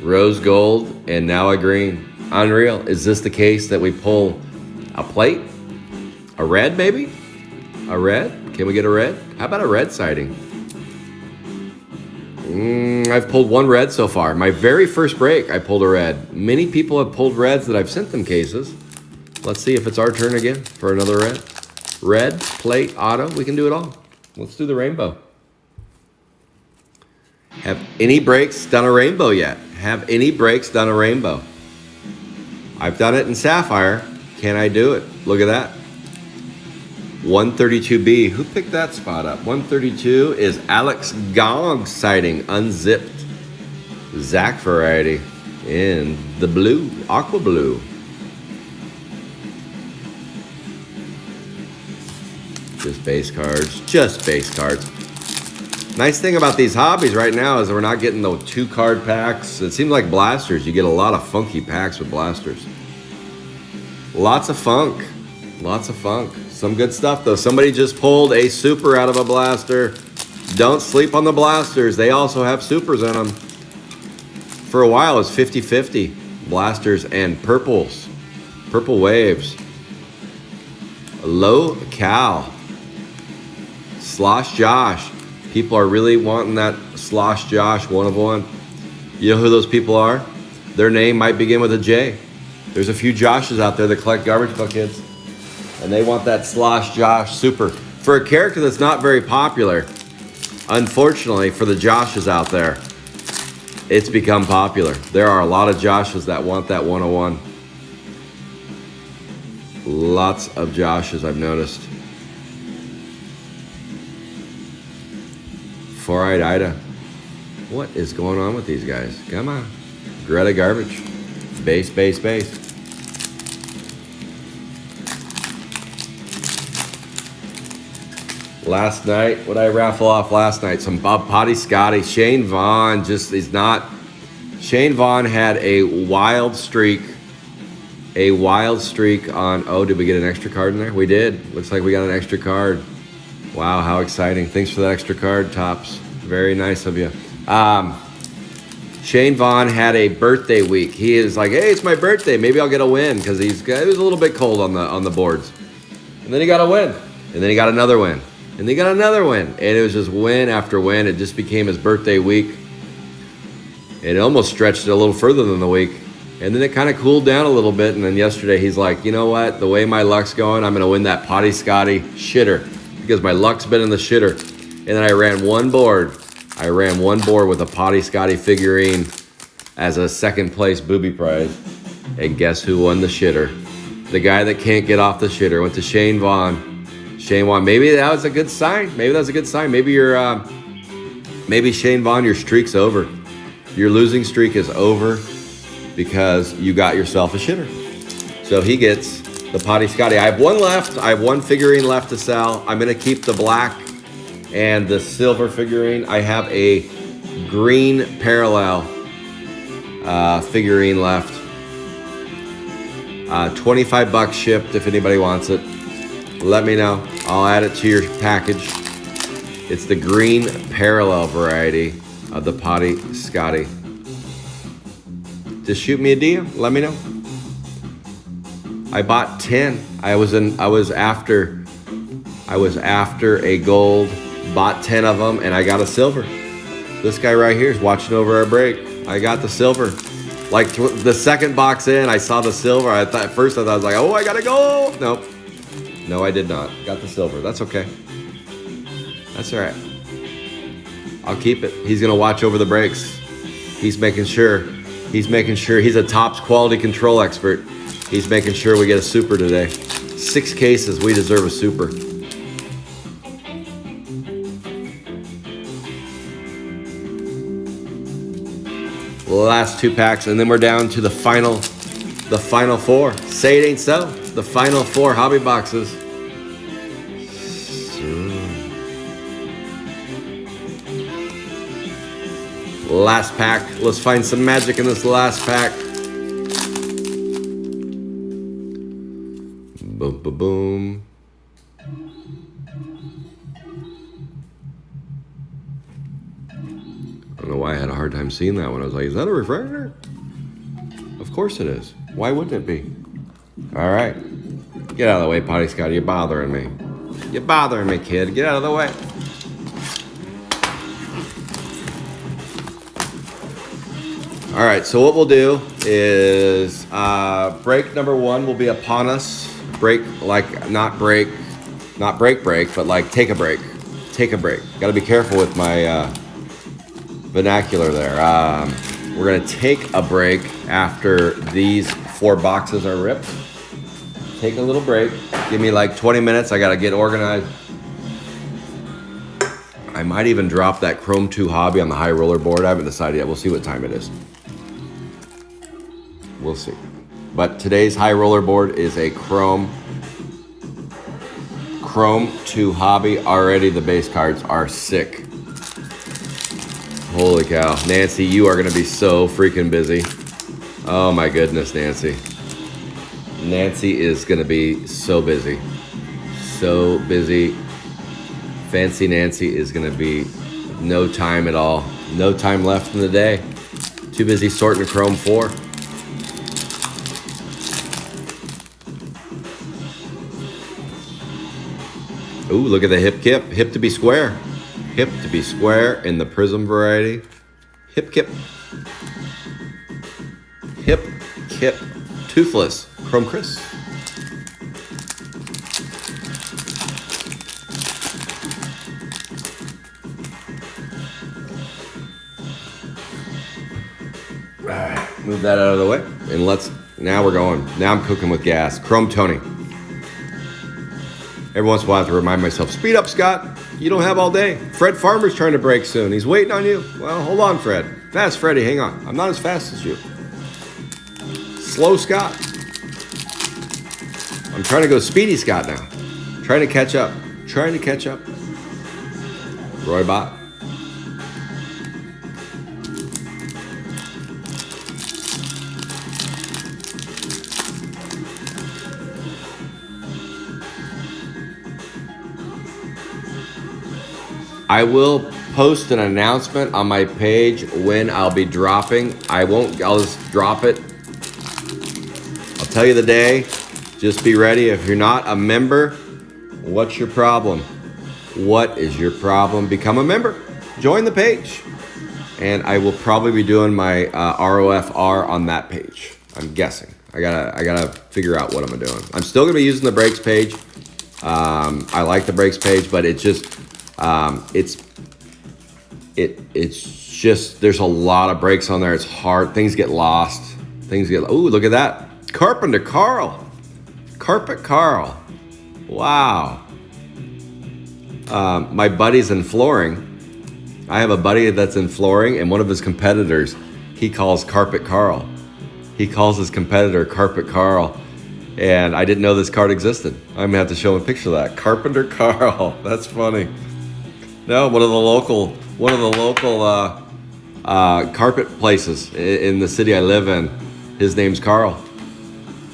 Rose gold and now a green. Unreal. Is this the case that we pull a plate? A red, maybe? A red? Can we get a red? How about a red sighting? I've pulled one red so far. My very first break, I pulled a red. Many people have pulled reds that I've sent them cases. Let's see if it's our turn again for another red. Red, plate, auto, we can do it all. Let's do the rainbow. Have any breaks done a rainbow yet? Have any breaks done a rainbow? I've done it in Sapphire. Can I do it? Look at that. 132B. Who picked that spot up? 132 is Alex Gog sighting, unzipped. Zach variety in the blue, aqua blue. Just base cards. Nice thing about these hobbies right now is we're not getting the 2-card packs. It seems like blasters. You get a lot of funky packs with blasters. Lots of funk. Lots of funk. Some good stuff though. Somebody just pulled a super out of a blaster. Don't sleep on the blasters. They also have supers in them. For a while, it was 50-50. Blasters and purples. Purple waves. Low Cal. Slosh Josh. People are really wanting that Slosh Josh 1 of 1. You know who those people are? Their name might begin with a J. There's a few Joshes out there that collect garbage buckets, and they want that Slosh Josh super. For a character that's not very popular, unfortunately for the Joshes out there, it's become popular. There are a lot of Joshes that want that 101. Lots of Joshes I've noticed. Four-eyed Ida. What is going on with these guys? Come on. Greta Garbage. Base, base, base. Last night, what did I raffle off last night? Some Bob Potty Scotty. Shane Vaughn just is not. Shane Vaughn had a wild streak. A wild streak on. Oh, did we get an extra card in there? We did. Looks like we got an extra card. Wow, how exciting. Thanks for that extra card, Tops. Very nice of you. Shane Vaughn had a birthday week. He is like, hey, it's my birthday. Maybe I'll get a win because it was a little bit cold on the boards. And then he got a win. And then he got another win. And then he got another win. And it was just win after win. It just became his birthday week. And it almost stretched it a little further than the week. And then it kind of cooled down a little bit. And then yesterday he's like, you know what? The way my luck's going, I'm going to win that Potty Scotty shitter. Because my luck's been in the shitter. And then I ran one board. I ran one board with a Potty Scotty figurine as a second place booby prize. And guess who won the shitter? The guy that can't get off the shitter went to Shane Vaughn. Shane Vaughn, maybe that was a good sign. Maybe that's a good sign. Maybe maybe Shane Vaughn, your streak's over. Your losing streak is over because you got yourself a shitter. So he gets the Potty Scotty. I have one left. I have one figurine left to sell. I'm going to keep the black and the silver figurine. I have a green parallel figurine left. $25 shipped if anybody wants it. Let me know. I'll add it to your package. It's the green parallel variety of the Potty Scotty. Just shoot me a DM. Let me know. I bought 10. I was after a gold, bought 10 of them, and I got a silver. This guy right here is watching over our break. I got the silver. Like the second box in, I saw the silver. At first I was like, oh, I gotta go. Nope. No, I did not. Got the silver. That's okay. That's all right. I'll keep it. He's gonna watch over the breaks. He's making sure. He's a Tops quality control expert. He's making sure we get a super today. 6 cases, we deserve a super. Last 2 packs, and then we're down to the final 4. Say it ain't so. The final 4 hobby boxes. Last pack. Let's find some magic in this last pack. Boom, boom, boom. I don't know why I had a hard time seeing that one. I was like, is that a refractor? Of course it is. Why wouldn't it be? All right. Get out of the way, Potty Scotty. You're bothering me. You're bothering me, kid. Get out of the way. All right, so what we'll do is break number 1 will be upon us. Break, like not break, but like take a break. Take a break. Got to be careful with my vernacular there. We're going to take a break after these 4 boxes are ripped. Take a little break. Give me like 20 minutes. I got to get organized. I might even drop that Chrome 2 Hobby on the high roller board. I haven't decided yet. We'll see what time it is. We'll see. But today's high roller board is a Chrome 2 Hobby. Already the base cards are sick. Holy cow. Nancy, you are going to be so freaking busy. Oh my goodness, Nancy. Nancy is going to be so busy. So busy. Fancy Nancy is going to be no time at all. No time left in the day. Too busy sorting a Chrome 4. Ooh, look at the hip kip. Hip to be square. Hip to be square in the prism variety. Hip kip. Hip kip. Toothless. Chrome Chris. Alright, move that out of the way. And now we're going. Now I'm cooking with gas. Chrome Tony. Every once in a while I have to remind myself, speed up, Scott. You don't have all day. Fred Farmer's trying to break soon. He's waiting on you. Well, hold on, Fred. Fast, Freddy, hang on. I'm not as fast as you. Slow Scott. I'm trying to go speedy Scott now. Trying to catch up. Roy Bott. I will post an announcement on my page when I'll be dropping. I'll just drop it. I'll tell you the day. Just be ready. If you're not a member, what's your problem? What is your problem? Become a member. Join the page. And I will probably be doing my ROFR on that page. I'm guessing. I gotta figure out what I'm doing. I'm still gonna be using the breaks page. I like the breaks page, but it's just it's just there's a lot of breaks on there. It's hard. Things get lost. Ooh, look at that. Carpenter Carl. Carpet Carl. Wow. My buddy's in flooring. I have a buddy that's in flooring, and one of his competitors, he calls Carpet Carl. He calls his competitor Carpet Carl. And I didn't know this card existed. I'm gonna have to show him a picture of that. Carpenter Carl. That's funny. No, one of the local carpet places in the city I live in. His name's Carl.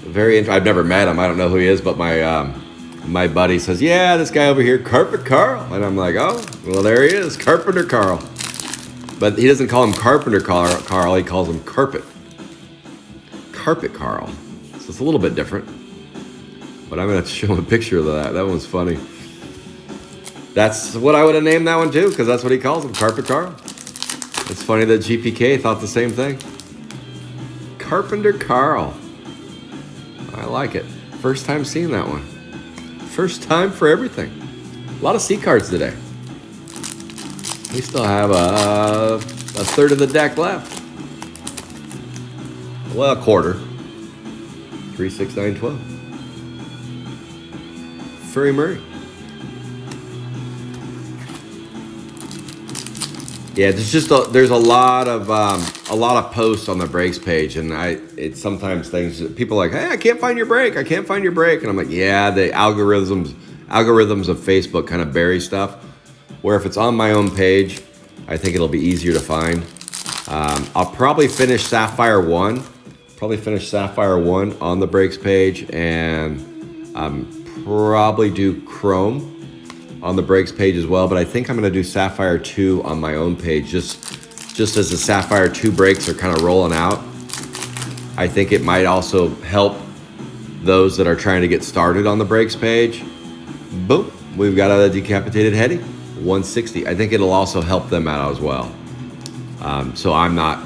I've never met him. I don't know who he is, but my buddy says, yeah, this guy over here, Carpet Carl. And I'm like, oh, well, there he is, Carpenter Carl. But he doesn't call him Carpenter Carl. He calls him Carpet Carl. So it's a little bit different. But I'm going to have to show him a picture of that. That one's funny. That's what I would have named that one too, because that's what he calls him, Carpet Carl. It's funny that GPK thought the same thing. Carpenter Carl. I like it. First time seeing that one. First time for everything. A lot of C cards today. We still have a third of the deck left. Well, a quarter. 3, 6, 9, 12. Furry Murray. Yeah, there's a lot of posts on the breaks page, and it's sometimes things people are like, hey, I can't find your break, and I'm like, yeah, the algorithms of Facebook kind of bury stuff. Where if it's on my own page, I think it'll be easier to find. I'll probably finish Sapphire 1. On the breaks page, and probably do Chrome on the breaks page as well, but I think I'm going to do Sapphire 2 on my own page, just as the Sapphire 2 breaks are kind of rolling out. I think it might also help those that are trying to get started on the breaks page. Boom, we've got a decapitated heady, 160. I think it'll also help them out as well. So I'm not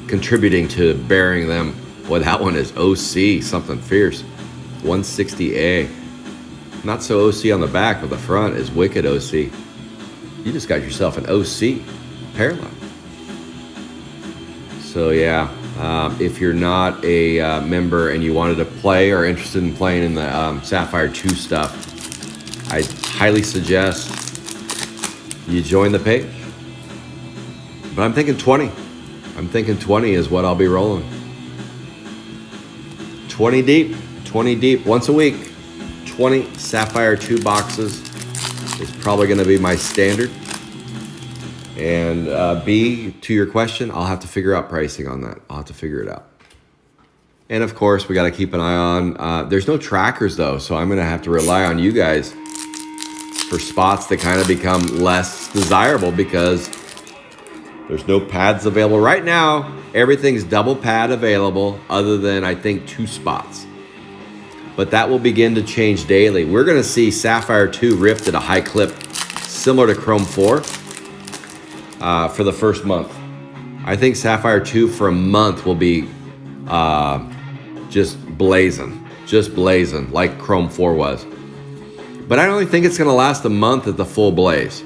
contributing to burying them. Boy, that one is OC, something fierce. 160A. Not so OC on the back, but the front is wicked OC. You just got yourself an OC parallel. So yeah, if you're not a member and you wanted to play or interested in playing in the Sapphire 2 stuff, I highly suggest you join the page. But I'm thinking 20. I'm thinking 20 is what I'll be rolling. 20 deep, once a week. 20 Sapphire 2 boxes is probably going to be my standard. And B, to your question, I'll have to figure out pricing on that. I'll have to figure it out. And of course, we got to keep an eye on, there's no trackers though, so I'm going to have to rely on you guys for spots that kind of become less desirable because there's no pads available. Right now, everything's double pad available other than, I think, 2 spots. But that will begin to change daily. We're going to see Sapphire 2 ripped at a high clip, similar to Chrome 4, for the first month. I think Sapphire 2 for a month will be just blazing, like Chrome 4 was. But I don't think it's going to last a month at the full blaze.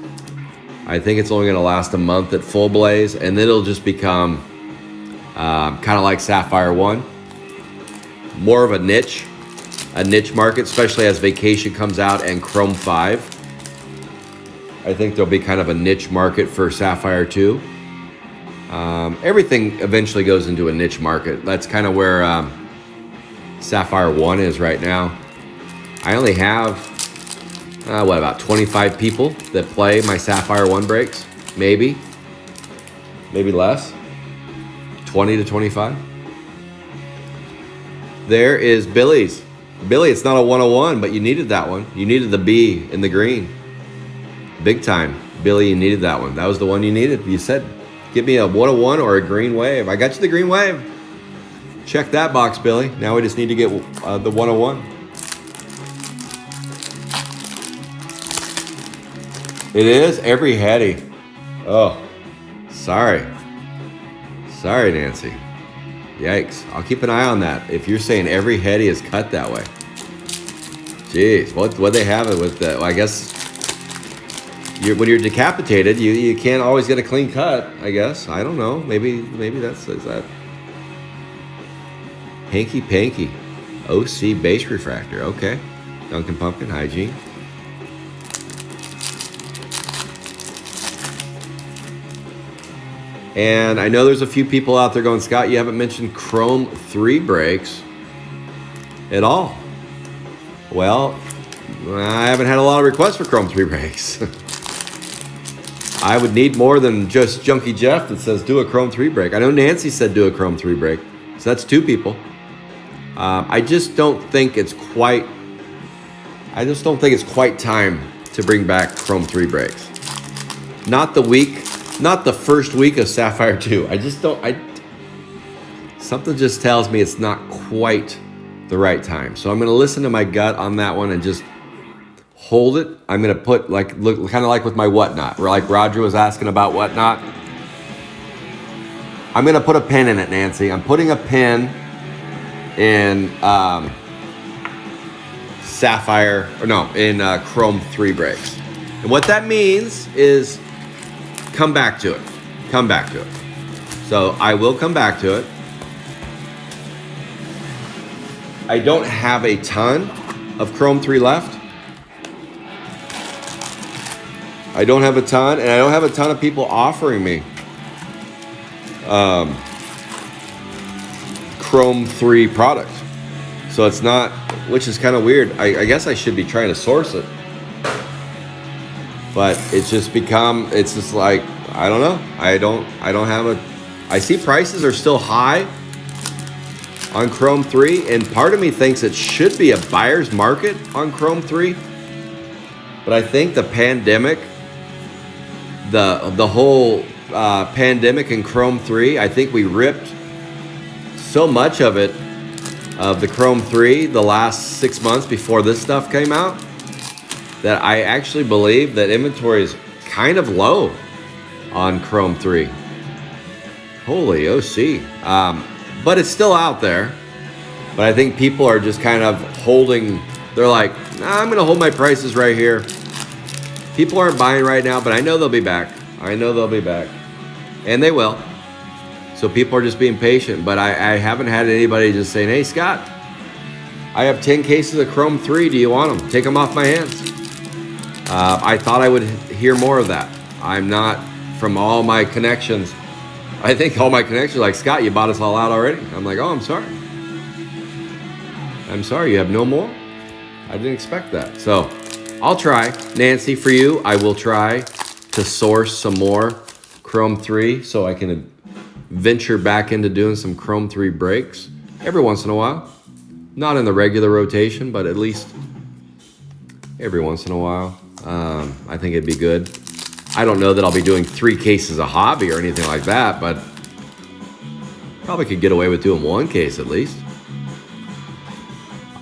I think it's only going to last a month at full blaze, and then it'll just become kind of like Sapphire 1, more of a niche market, especially as Vacation comes out and Chrome 5. I think there'll be kind of a niche market for Sapphire 2. Everything eventually goes into a niche market. That's kind of where Sapphire 1 is right now. I only have, about 25 people that play my Sapphire 1 breaks? Maybe less. 20 to 25. There is Billy's. Billy, it's not a 101, but you needed that one. You needed the B in the green. Big time. Billy, you needed that one. That was the one you needed. You said, give me a 101 or a green wave. I got you the green wave. Check that box, Billy. Now we just need to get the 101. It is every heady. Oh, sorry. Sorry, Nancy. Yikes. I'll keep an eye on that. If you're saying every heady is cut that way. Jeez, what they have it with that? Well, I guess when you're decapitated, you can't always get a clean cut, I guess. I don't know. Maybe is that. Hanky Panky. OC base refractor. Okay. Duncan Pumpkin Hygiene. And I know there's a few people out there going, Scott, you haven't mentioned Chrome 3 breaks at all. Well, I haven't had a lot of requests for Chrome 3 breaks. I would need more than just Junkie Jeff that says do a Chrome 3 break. I know Nancy said do a Chrome 3 break. So that's 2 people. I just don't think it's quite time to bring back Chrome 3 breaks. Not the first week of Sapphire 2. Something just tells me it's not quite the right time. So I'm going to listen to my gut on that one and just hold it. I'm going to put kind of like with my whatnot, where like Roger was asking about whatnot. I'm going to put a pin in it, Nancy. I'm putting a pin in Chrome 3 breaks. And what that means is come back to it. So I will come back to it. I don't have a ton of Chrome 3 left. I don't have a ton, and I don't have a ton of people offering me Chrome 3 products. So it's not, which is kind of weird. I guess I should be trying to source it. But it's just like, I don't know. I see prices are still high on Chrome 3, and part of me thinks it should be a buyer's market on Chrome 3. But I think the pandemic, the whole pandemic in Chrome 3, I think we ripped so much of it, of the Chrome 3, the last 6 months before this stuff came out, that I actually believe that inventory is kind of low on Chrome 3. Holy OC. But it's still out there. But I think people are just kind of holding, they're like, nah, I'm going to hold my prices right here. People aren't buying right now, but I know they'll be back. And they will. So people are just being patient. But I haven't had anybody just saying, hey, Scott, I have 10 cases of Chrome 3. Do you want them? Take them off my hands. I thought I would hear more of that. I'm not, from all my connections, I think all my connections are like, Scott, you bought us all out already. I'm like, oh, I'm sorry, you have no more? I didn't expect that. So I'll try. Nancy, for you, I will try to source some more Chrome 3 so I can venture back into doing some Chrome 3 breaks every once in a while. Not in the regular rotation, but at least every once in a while. I think it'd be good. I don't know that I'll be doing 3 cases a hobby or anything like that, but probably could get away with doing 1 case at least.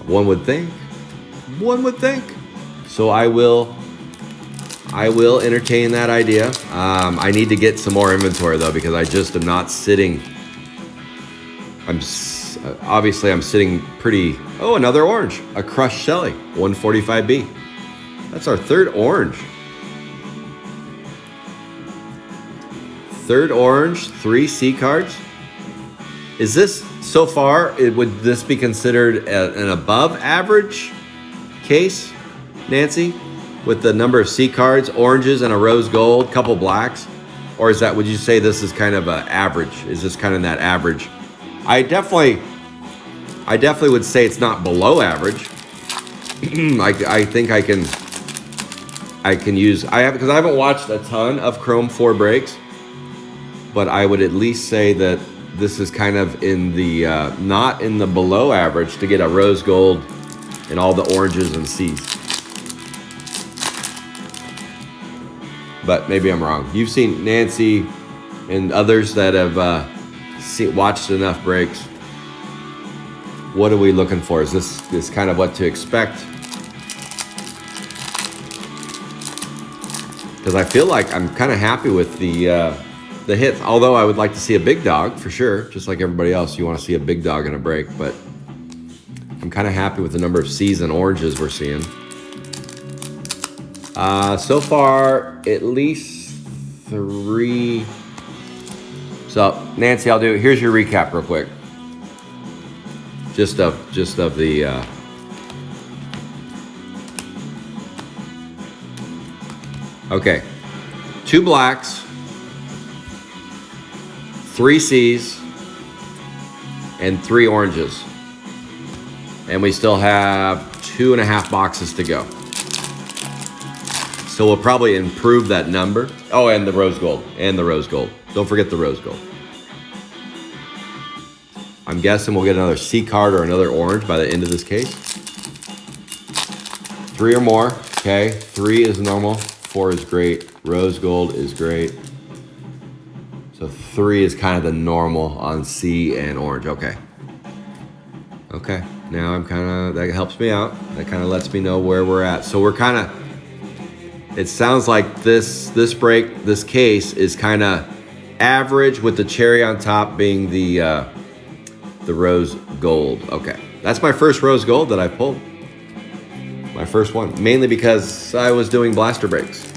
One would think. One would think. So I will entertain that idea. I need to get some more inventory though, because I just am not sitting. Obviously I'm sitting pretty. Oh, another orange, a crushed Shelly, 145B. That's our 3rd orange. 3rd orange, 3 C cards. Is this so far? Would this be considered an above average case, Nancy? With the number of C cards, oranges and a rose gold, couple blacks? Or is that, would you say this is kind of an average? Is this kind of that average? I definitely would say it's not below average. I think I can use, because I haven't watched a ton of Chrome 4 breaks, but I would at least say that this is kind of in the, not in the below average to get a rose gold and all the oranges and C's. But maybe I'm wrong. You've seen Nancy and others that have watched enough breaks. What are we looking for? Is this kind of what to expect? Because I feel like I'm kind of happy with the hits. Although I would like to see a big dog for sure. Just like everybody else, you want to see a big dog in a break. But I'm kind of happy with the number of C's and oranges we're seeing. So far, at least 3. So, Nancy, here's your recap real quick. Just of the, okay. 2 blacks, 3 C's, and 3 oranges. And we still have 2.5 boxes to go. So we'll probably improve that number. Oh, and the rose gold. Don't forget the rose gold. I'm guessing we'll get another C card or another orange by the end of this case. 3 or more. Okay, 3 is normal. 4 is great. Rose gold is great. So 3 is kind of the normal on C and orange. Okay. Okay, now that helps me out. That kind of lets me know where we're at. So we're kind of, it sounds like this break, this case is kind of average with the cherry on top being the rose gold. Okay, that's my first rose gold that I pulled. My first one, mainly because I was doing blaster breaks.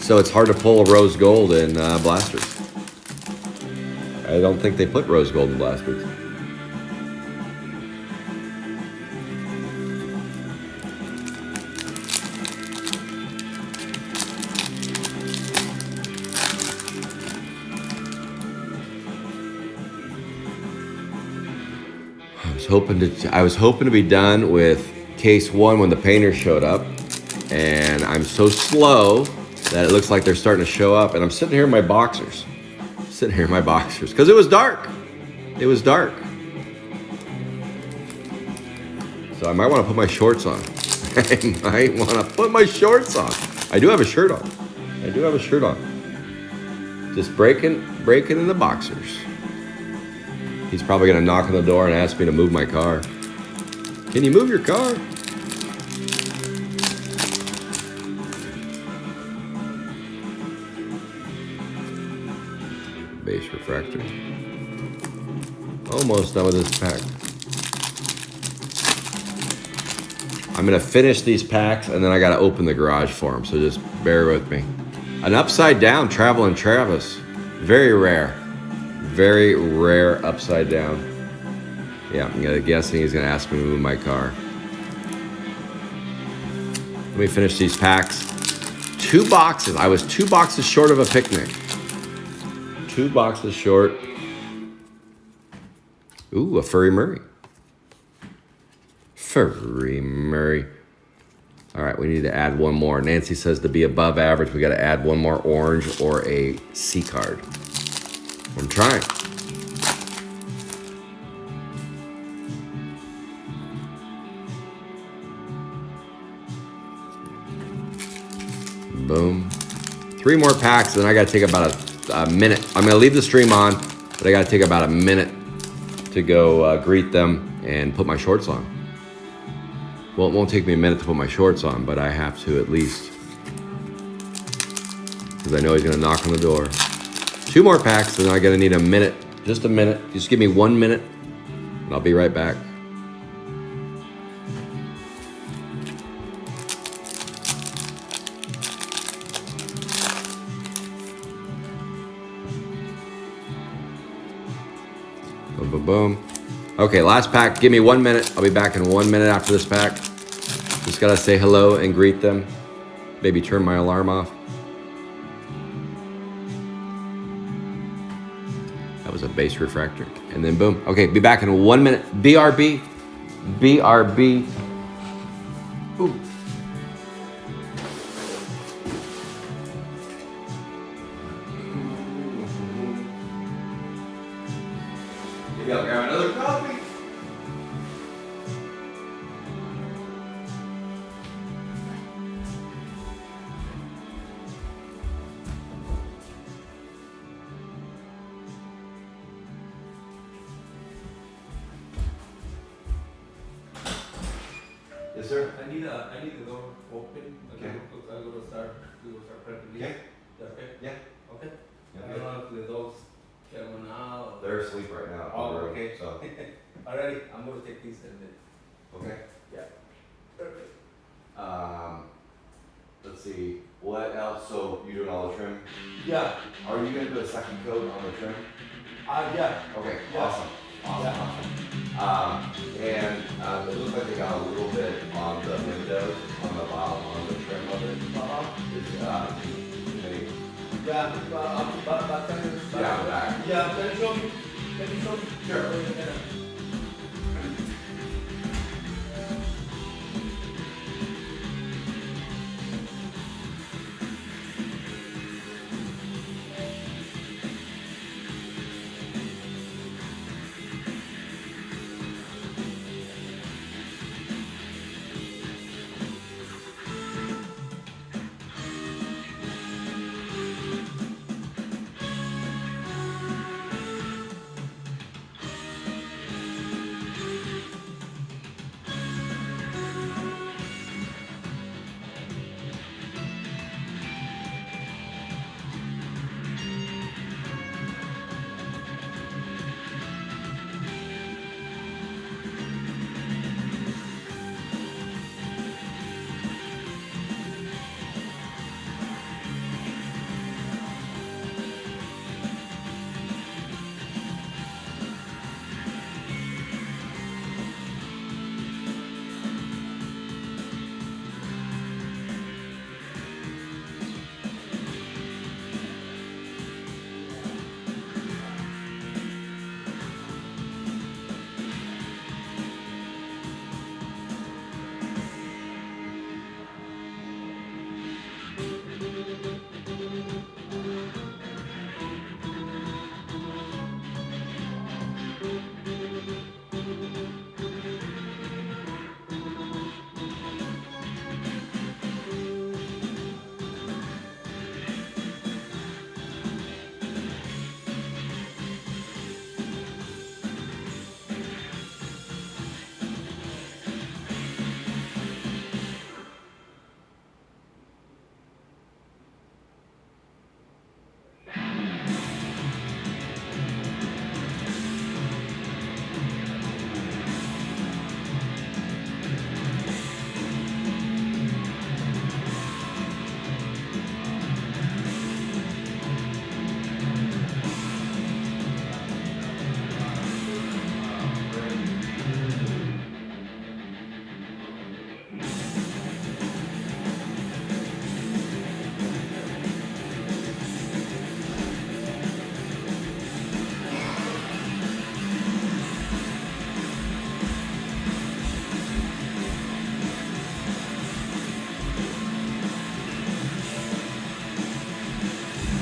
So it's hard to pull a rose gold in blasters. I don't think they put rose gold in blasters. I was hoping to be done with case 1 when the painters showed up, and I'm so slow that it looks like they're starting to show up, and I'm sitting here in my boxers. Because it was dark. So I might want to put my shorts on. I do have a shirt on. Just breaking in the boxers. He's probably going to knock on the door and ask me to move my car. Can you move your car? Base refractor. Almost done with this pack. I'm going to finish these packs and then I got to open the garage for them. So just bear with me. An upside down Traveling Travis. Very rare upside down. Yeah, I'm guessing he's gonna ask me to move my car. Let me finish these packs. 2 boxes. I was 2 boxes short of a picnic. 2 boxes short. Ooh, a Furry Murray. All right, we need to add one more. Nancy says to be above average, we got to add one more orange or a C card. I'm trying. Boom. 3 more packs, and I got to take about a minute. I'm going to leave the stream on, but I got to take about a minute to go greet them and put my shorts on. Well, it won't take me a minute to put my shorts on, but I have to at least, because I know he's going to knock on the door. 2 more packs, and I'm going to need a minute, just a minute. Just give me 1 minute, and I'll be right back. Boom, boom, boom. Okay, last pack. Give me 1 minute. I'll be back in 1 minute after this pack. Just gotta say hello and greet them. Maybe turn my alarm off. That was a base refractor. And then boom. Okay, be back in 1 minute. BRB. BRB. Ooh. Maybe I'll grab another coffee. Yes, sir. I need the door open. Okay. I'm gonna start prepping this. Okay. Okay. Yeah. Okay. Yeah. I don't know if the dogs came out. They're asleep right now. Oh, okay. So, Alrighty, I'm gonna take these and then. okay. Yeah. Perfect. Let's see. What else? So you doing all the trim? Yeah. Are you gonna do a second coat on the trim? Yeah. Okay. Yeah. Awesome. And it looks like they got a little bit on the windows on the bottom on the trim of it. Maybe. Yeah. Yeah, back. Yeah. Can you show me? Can you show me? Sure.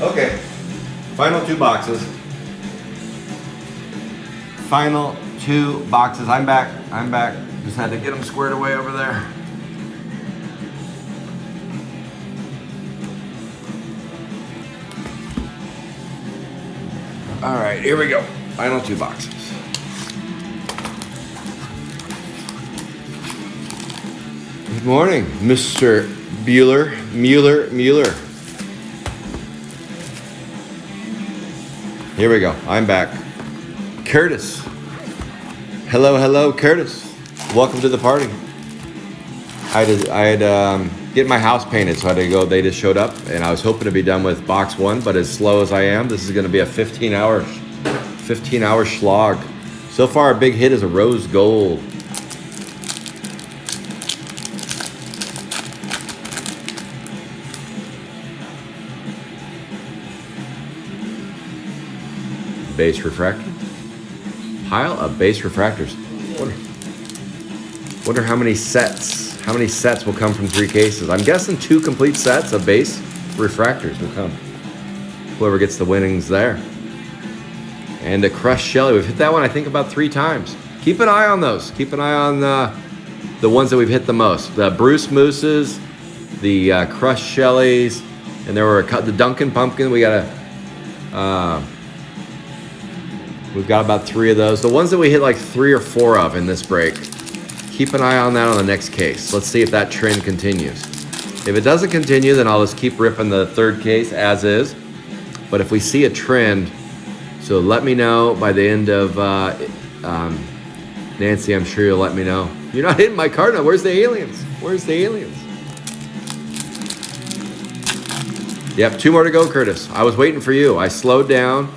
Okay. Final 2 boxes. Final 2 boxes. I'm back. Just had to get them squared away over there. All right, here we go. Final 2 boxes. Good morning, Mr. Mueller. Here we go. I'm back. Curtis. Hello, Curtis. Welcome to the party. I had get my house painted, so I had to go. They just showed up, and I was hoping to be done with box 1, but as slow as I am, this is going to be a 15-hour slog. So far, our big hit is a rose gold. Base refractor. Pile of base refractors. Wonder how many sets will come from 3 cases. I'm guessing 2 complete sets of base refractors will come. Whoever gets the winnings there. And a crushed Shelly. We've hit that one, I think, about 3 times. Keep an eye on those. Keep an eye on the ones that we've hit the most. The Bruce Mooses, the crushed Shellys, and there were the Duncan Pumpkin. We've got about 3 of those. The ones that we hit like 3 or 4 of in this break. Keep an eye on that on the next case. Let's see if that trend continues. If it doesn't continue, then I'll just keep ripping the 3rd case as is. But if we see a trend, so let me know by the end of, Nancy, I'm sure you'll let me know. You're not hitting my card now. Where's the aliens? Yep, 2 more to go, Curtis. I was waiting for you. I slowed down.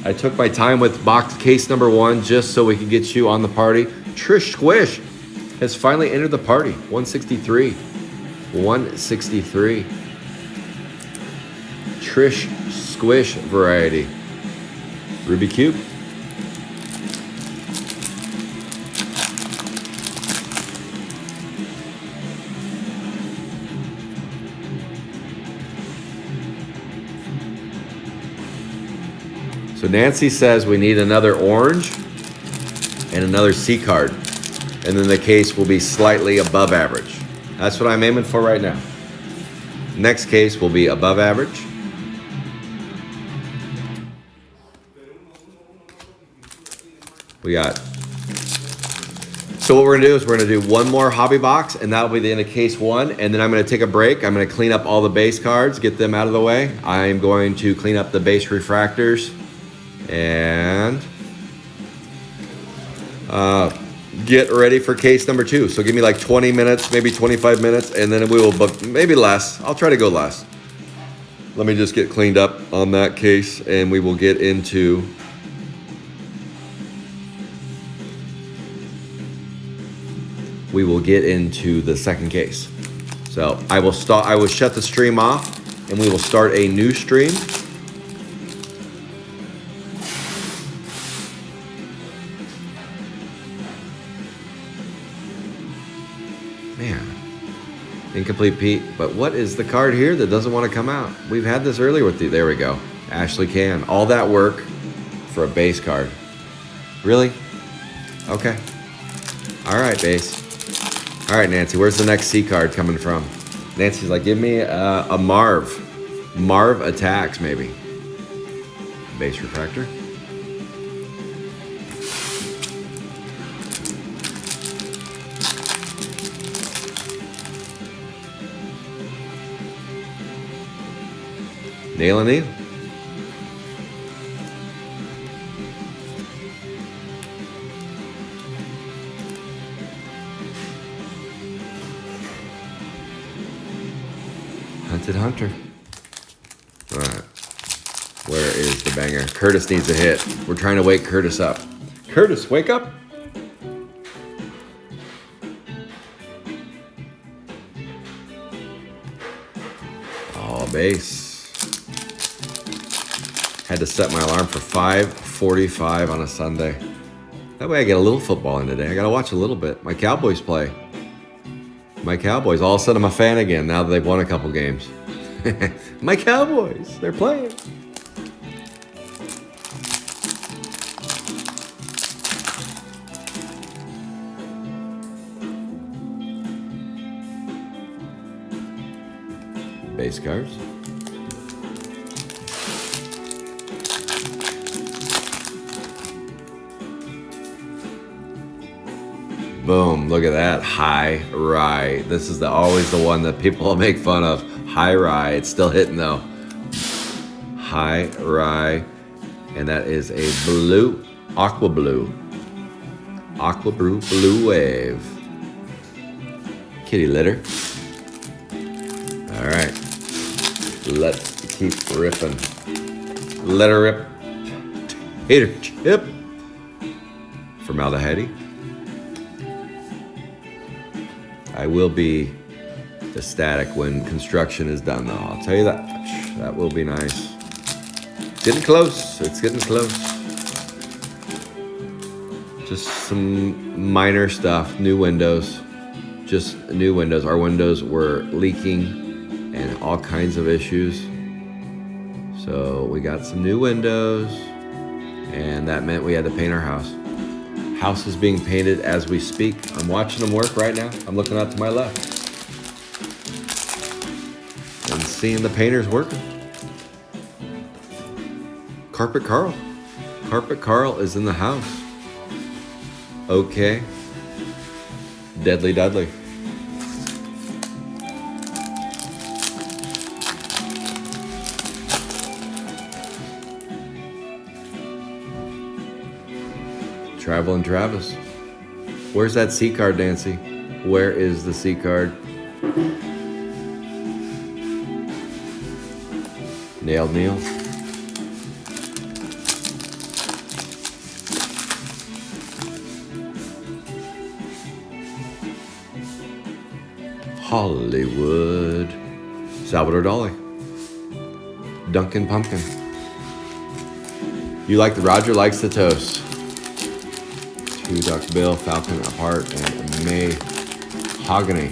I took my time with box case number 1 just so we could get you on the party. Trish Squish has finally entered the party. 163. Trish Squish variety. Ruby Cube. So Nancy says we need another orange and another C card. And then the case will be slightly above average. That's what I'm aiming for right now. Next case will be above average. We got. So what we're gonna do is we're gonna do 1 more hobby box, and that'll be the end of case 1. And then I'm gonna take a break. I'm gonna clean up all the base cards, get them out of the way. I'm going to clean up the base refractors and get ready for case number 2. So give me like 20 minutes, maybe 25 minutes, and then we will book, maybe less. I'll try to go less. Let me just get cleaned up on that case, and we will get into the 2nd case. So I will shut the stream off, and we will start a new stream. Man, incomplete Pete. But what is the card here that doesn't want to come out? We've had this earlier with there we go. Ashley Can. All that work for a base card. Really? Okay. All right, base. All right, Nancy, where's the next C card coming from? Nancy's like, give me a Marv. Marv Attacks, maybe. Base refractor. Nail and Neil. Hunted Hunter. All right. Where is the banger? Curtis needs a hit. We're trying to wake Curtis up. Curtis, wake up. Oh, base. Had to set my alarm for 5:45 on a Sunday. That way I get a little football in today. I got to watch a little bit. My Cowboys play. My Cowboys. All of a sudden I'm a fan again now that they've won a couple games. My Cowboys, they're playing. Base cards. Boom, look at that, high rye. This is always the one that people make fun of. High rye, it's still hitting though. High rye, and that is a blue, aqua blue wave. Kitty litter. All right, let's keep ripping. Let her rip. Tater chip. Formaldehyde. I will be ecstatic when construction is done, though. I'll tell you that much. That will be nice. It's getting close. It's getting close. Just some minor stuff. New windows. Just new windows. Our windows were leaking and all kinds of issues. So we got some new windows, and that meant we had to paint our house. House is being painted as we speak. I'm watching them work right now. I'm looking out to my left and seeing the painters working. Carpet Carl. Carpet Carl is in the house. Okay. Deadly Dudley. Traveling Travis. Where's that C card, Nancy? Where is the C card? Nailed Neil. Hollywood. Salvador Dali. Duncan Pumpkin. You like the Roger likes the toast. Two Duck Bill, Falcon Apart, and Mahogany.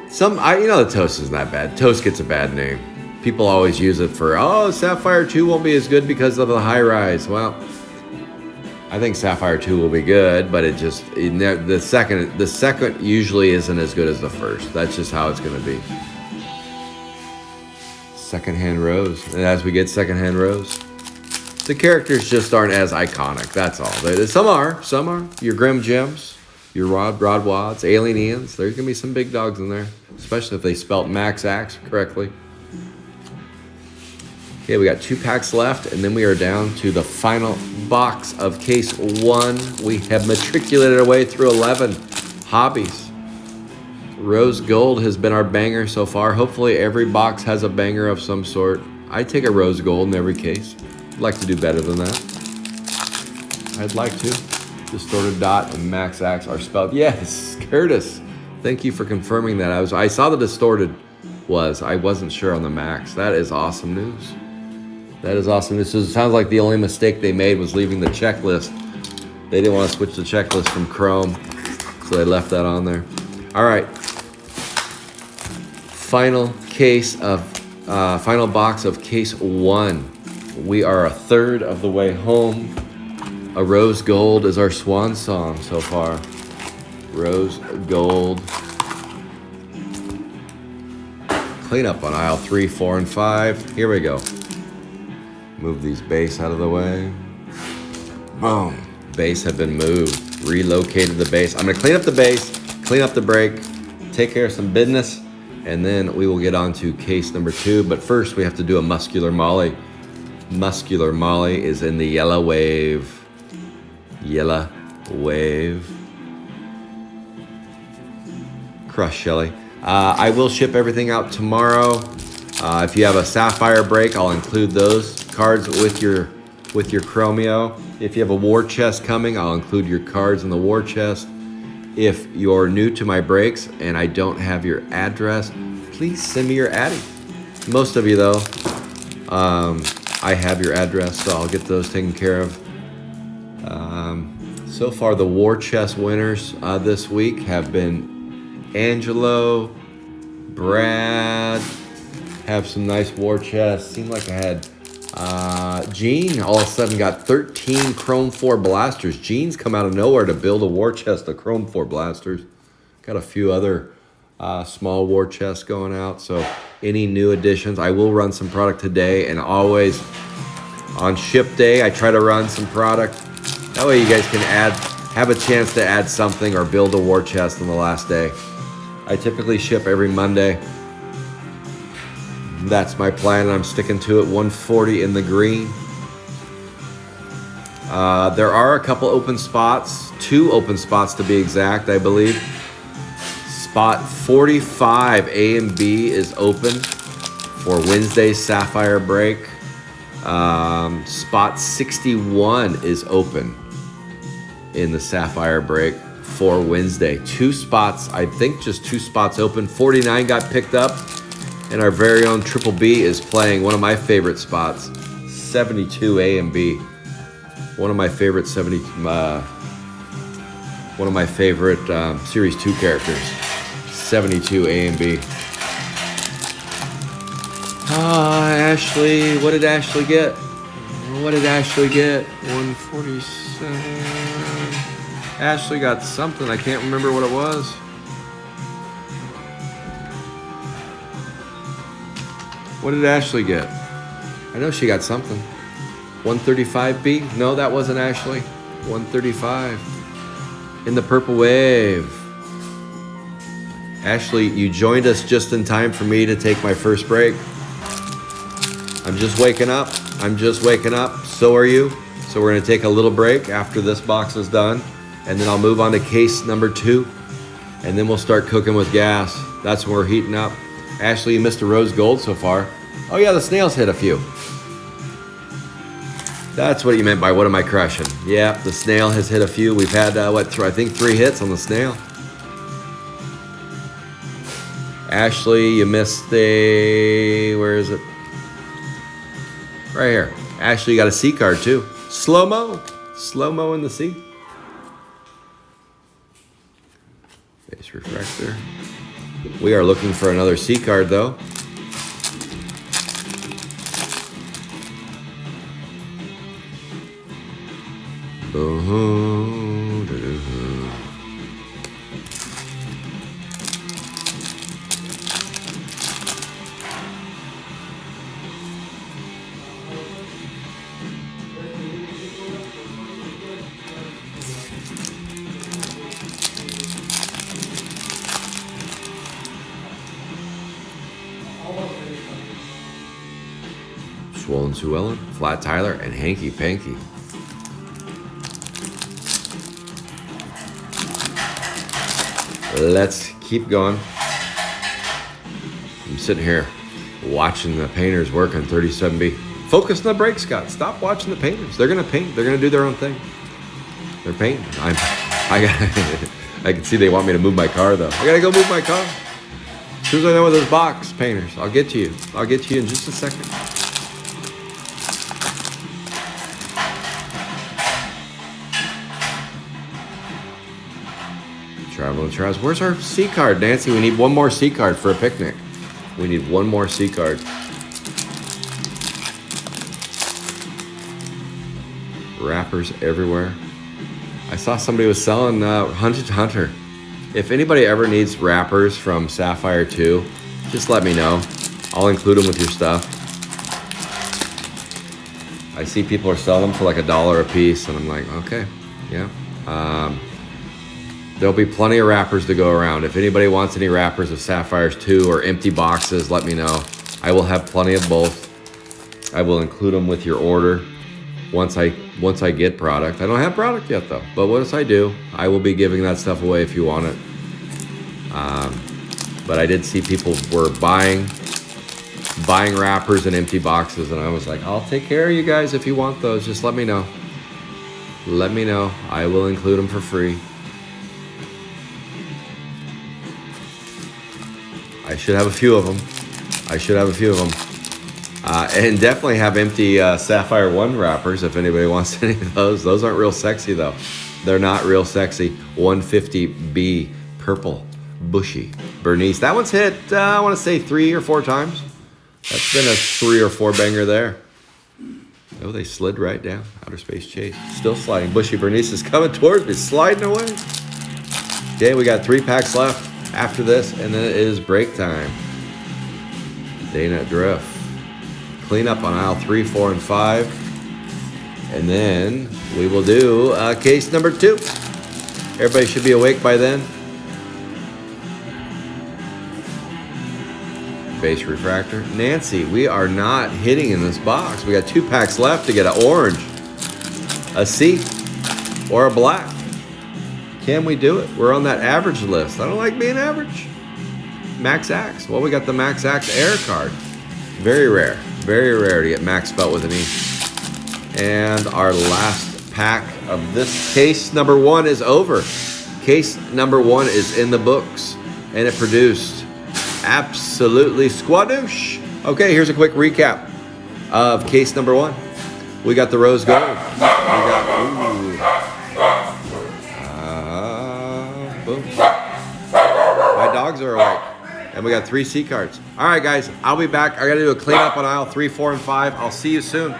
The toast isn't that bad. Toast gets a bad name. People always use it for, Sapphire 2 won't be as good because of the high rise. Well, I think Sapphire 2 will be good, but the second usually isn't as good as the first. That's just how it's going to be. Secondhand Rose. And as we get Secondhand Rose, the characters just aren't as iconic. That's all. Some are. Your Grim Gems, your Rod Wads, Alien Ians. There's going to be some big dogs in there, especially if they spelt Max Axe correctly. Okay, we got 2 packs left, and then we are down to the final box of case 1. We have matriculated our way through 11 hobbies. Rose Gold has been our banger so far. Hopefully every box has a banger of some sort. I take a Rose Gold in every case. I'd like to do better than that. I'd like to. Distorted Dot and Max Axe are spelled. Yes, Curtis. Thank you for confirming that. I saw the Distorted was. I wasn't sure on the Max. That is awesome news. That is awesome news. So it sounds like the only mistake they made was leaving the checklist. They didn't want to switch the checklist from Chrome, so they left that on there. All right. Final box of case 1. We are a third of the way home. A Rose Gold is our swan song so far. Rose Gold. Clean up on aisle 3, 4, and 5. Here we go. Move these base out of the way. Boom. Base have been moved. Relocated the base. I'm going to clean up the base, clean up the break, take care of some business, and then we will get on to case number 2. But first, we have to do a Muscular Molly. Muscular Molly is in the Yellow Wave. Yellow Wave. Crush Shelly. I will ship everything out tomorrow. If you have a Sapphire break, I'll include those cards with your Chromio. If you have a war chest coming, I'll include your cards in the war chest. If you're new to my breaks and I don't have your address, please send me your Addy. Most of you, though, I have your address, so I'll get those taken care of. So far, the war chest winners this week have been Angelo, Brad. Have some nice war chests. Seemed like I had Gene all of a sudden got 13 Chrome 4 blasters. Gene's come out of nowhere to build a war chest of Chrome 4 blasters. Got a few other small war chests going out. So any new additions, I will run some product today, and always on ship day I try to run some product. That way you guys can have a chance to add something or build a war chest on the last day. I typically ship every Monday. That's my plan, and I'm sticking to it. 140 in the green. There are a couple open spots, 2 open spots to be exact, I believe. Spot 45 A and B is open for Wednesday's Sapphire break. Spot 61 is open in the Sapphire break for Wednesday. 2 spots, I think just 2 spots open. 49 got picked up. And our very own Triple B is playing one of my favorite spots, 72 A and B. One of my favorite Series 2 characters, 72 A and B. Ashley, what did Ashley get? 147. Ashley got something, I can't remember what it was. What did Ashley get? I know she got something. 135B? No, that wasn't Ashley. 135. In the purple wave. Ashley, you joined us just in time for me to take my first break. I'm just waking up. So are you. So we're going to take a little break after this box is done. And then I'll move on to case number 2. And then we'll start cooking with gas. That's when we're heating up. Ashley, you missed a rose gold so far. Oh yeah, the snails hit a few. That's what you meant by what am I crushing? Yeah, the snail has hit a few. We've had, I think 3 hits on the snail. Ashley, you missed where is it? Right here. Ashley, you got a C card too. Slow-mo in the C. Face refractor. We are looking for another C card though. Swollen Sue Ellen, Flat Tyler, and Hanky Panky. Let's keep going. I'm sitting here watching the painters work on 37B. Focus on the break, Scott. Stop watching the painters. They're gonna paint. They're gonna do their own thing. They're painting. I can see they want me to move my car though. I gotta go move my car. As soon as I know where this box, painters, I'll get to you. I'll get to you in just a second. Traveling Trials. Where's our C card, Nancy? We need one more C card for a picnic. We need one more C card. Wrappers everywhere. I saw somebody was selling Hunted Hunter. If anybody ever needs wrappers from Sapphire 2, just let me know. I'll include them with your stuff. I see people are selling them for like $1 a piece, and I'm like, okay, yeah. There'll be plenty of wrappers to go around. If anybody wants any wrappers of Sapphires 2 or empty boxes, let me know. I will have plenty of both. I will include them with your order once I get product. I don't have product yet though, but once I do, I will be giving that stuff away if you want it. But I did see people were buying wrappers in empty boxes, and I was like, I'll take care of you guys if you want those. Just let me know. Let me know. I will include them for free. I should have a few of them. And definitely have empty Sapphire 1 wrappers if anybody wants any of those. Those aren't real sexy though. They're not real sexy. 150B purple, bushy. Bernice. That one's hit, I want to say 3 or 4 times. That's been a 3 or 4 banger there. Oh, they slid right down. Outer Space Chase. Still sliding. Bushy Bernice is coming towards me, sliding away. Okay, we got 3 packs left after this, and then it is break time. Dana Drift. Clean up on aisle 3, 4, and 5. And then we will do case number 2. Everybody should be awake by then. Base refractor. Nancy, we are not hitting in this box. We got 2 packs left to get an orange, a C, or a black. Can we do it? We're on that average list. I don't like being average. Max Axe. Well, we got the Max Axe Air card. Very rare. Very rare to get Max spelled with an E. And our last pack of this case number 1 is over. Case number 1 is in the books. And it produced absolutely squadoosh. Okay, here's a quick recap of case number 1. We got the rose gold. We got, boom. My dogs are awake. And we got 3 C cards. All right, guys, I'll be back. I got to do a cleanup on aisle 3, 4, and 5. I'll see you soon.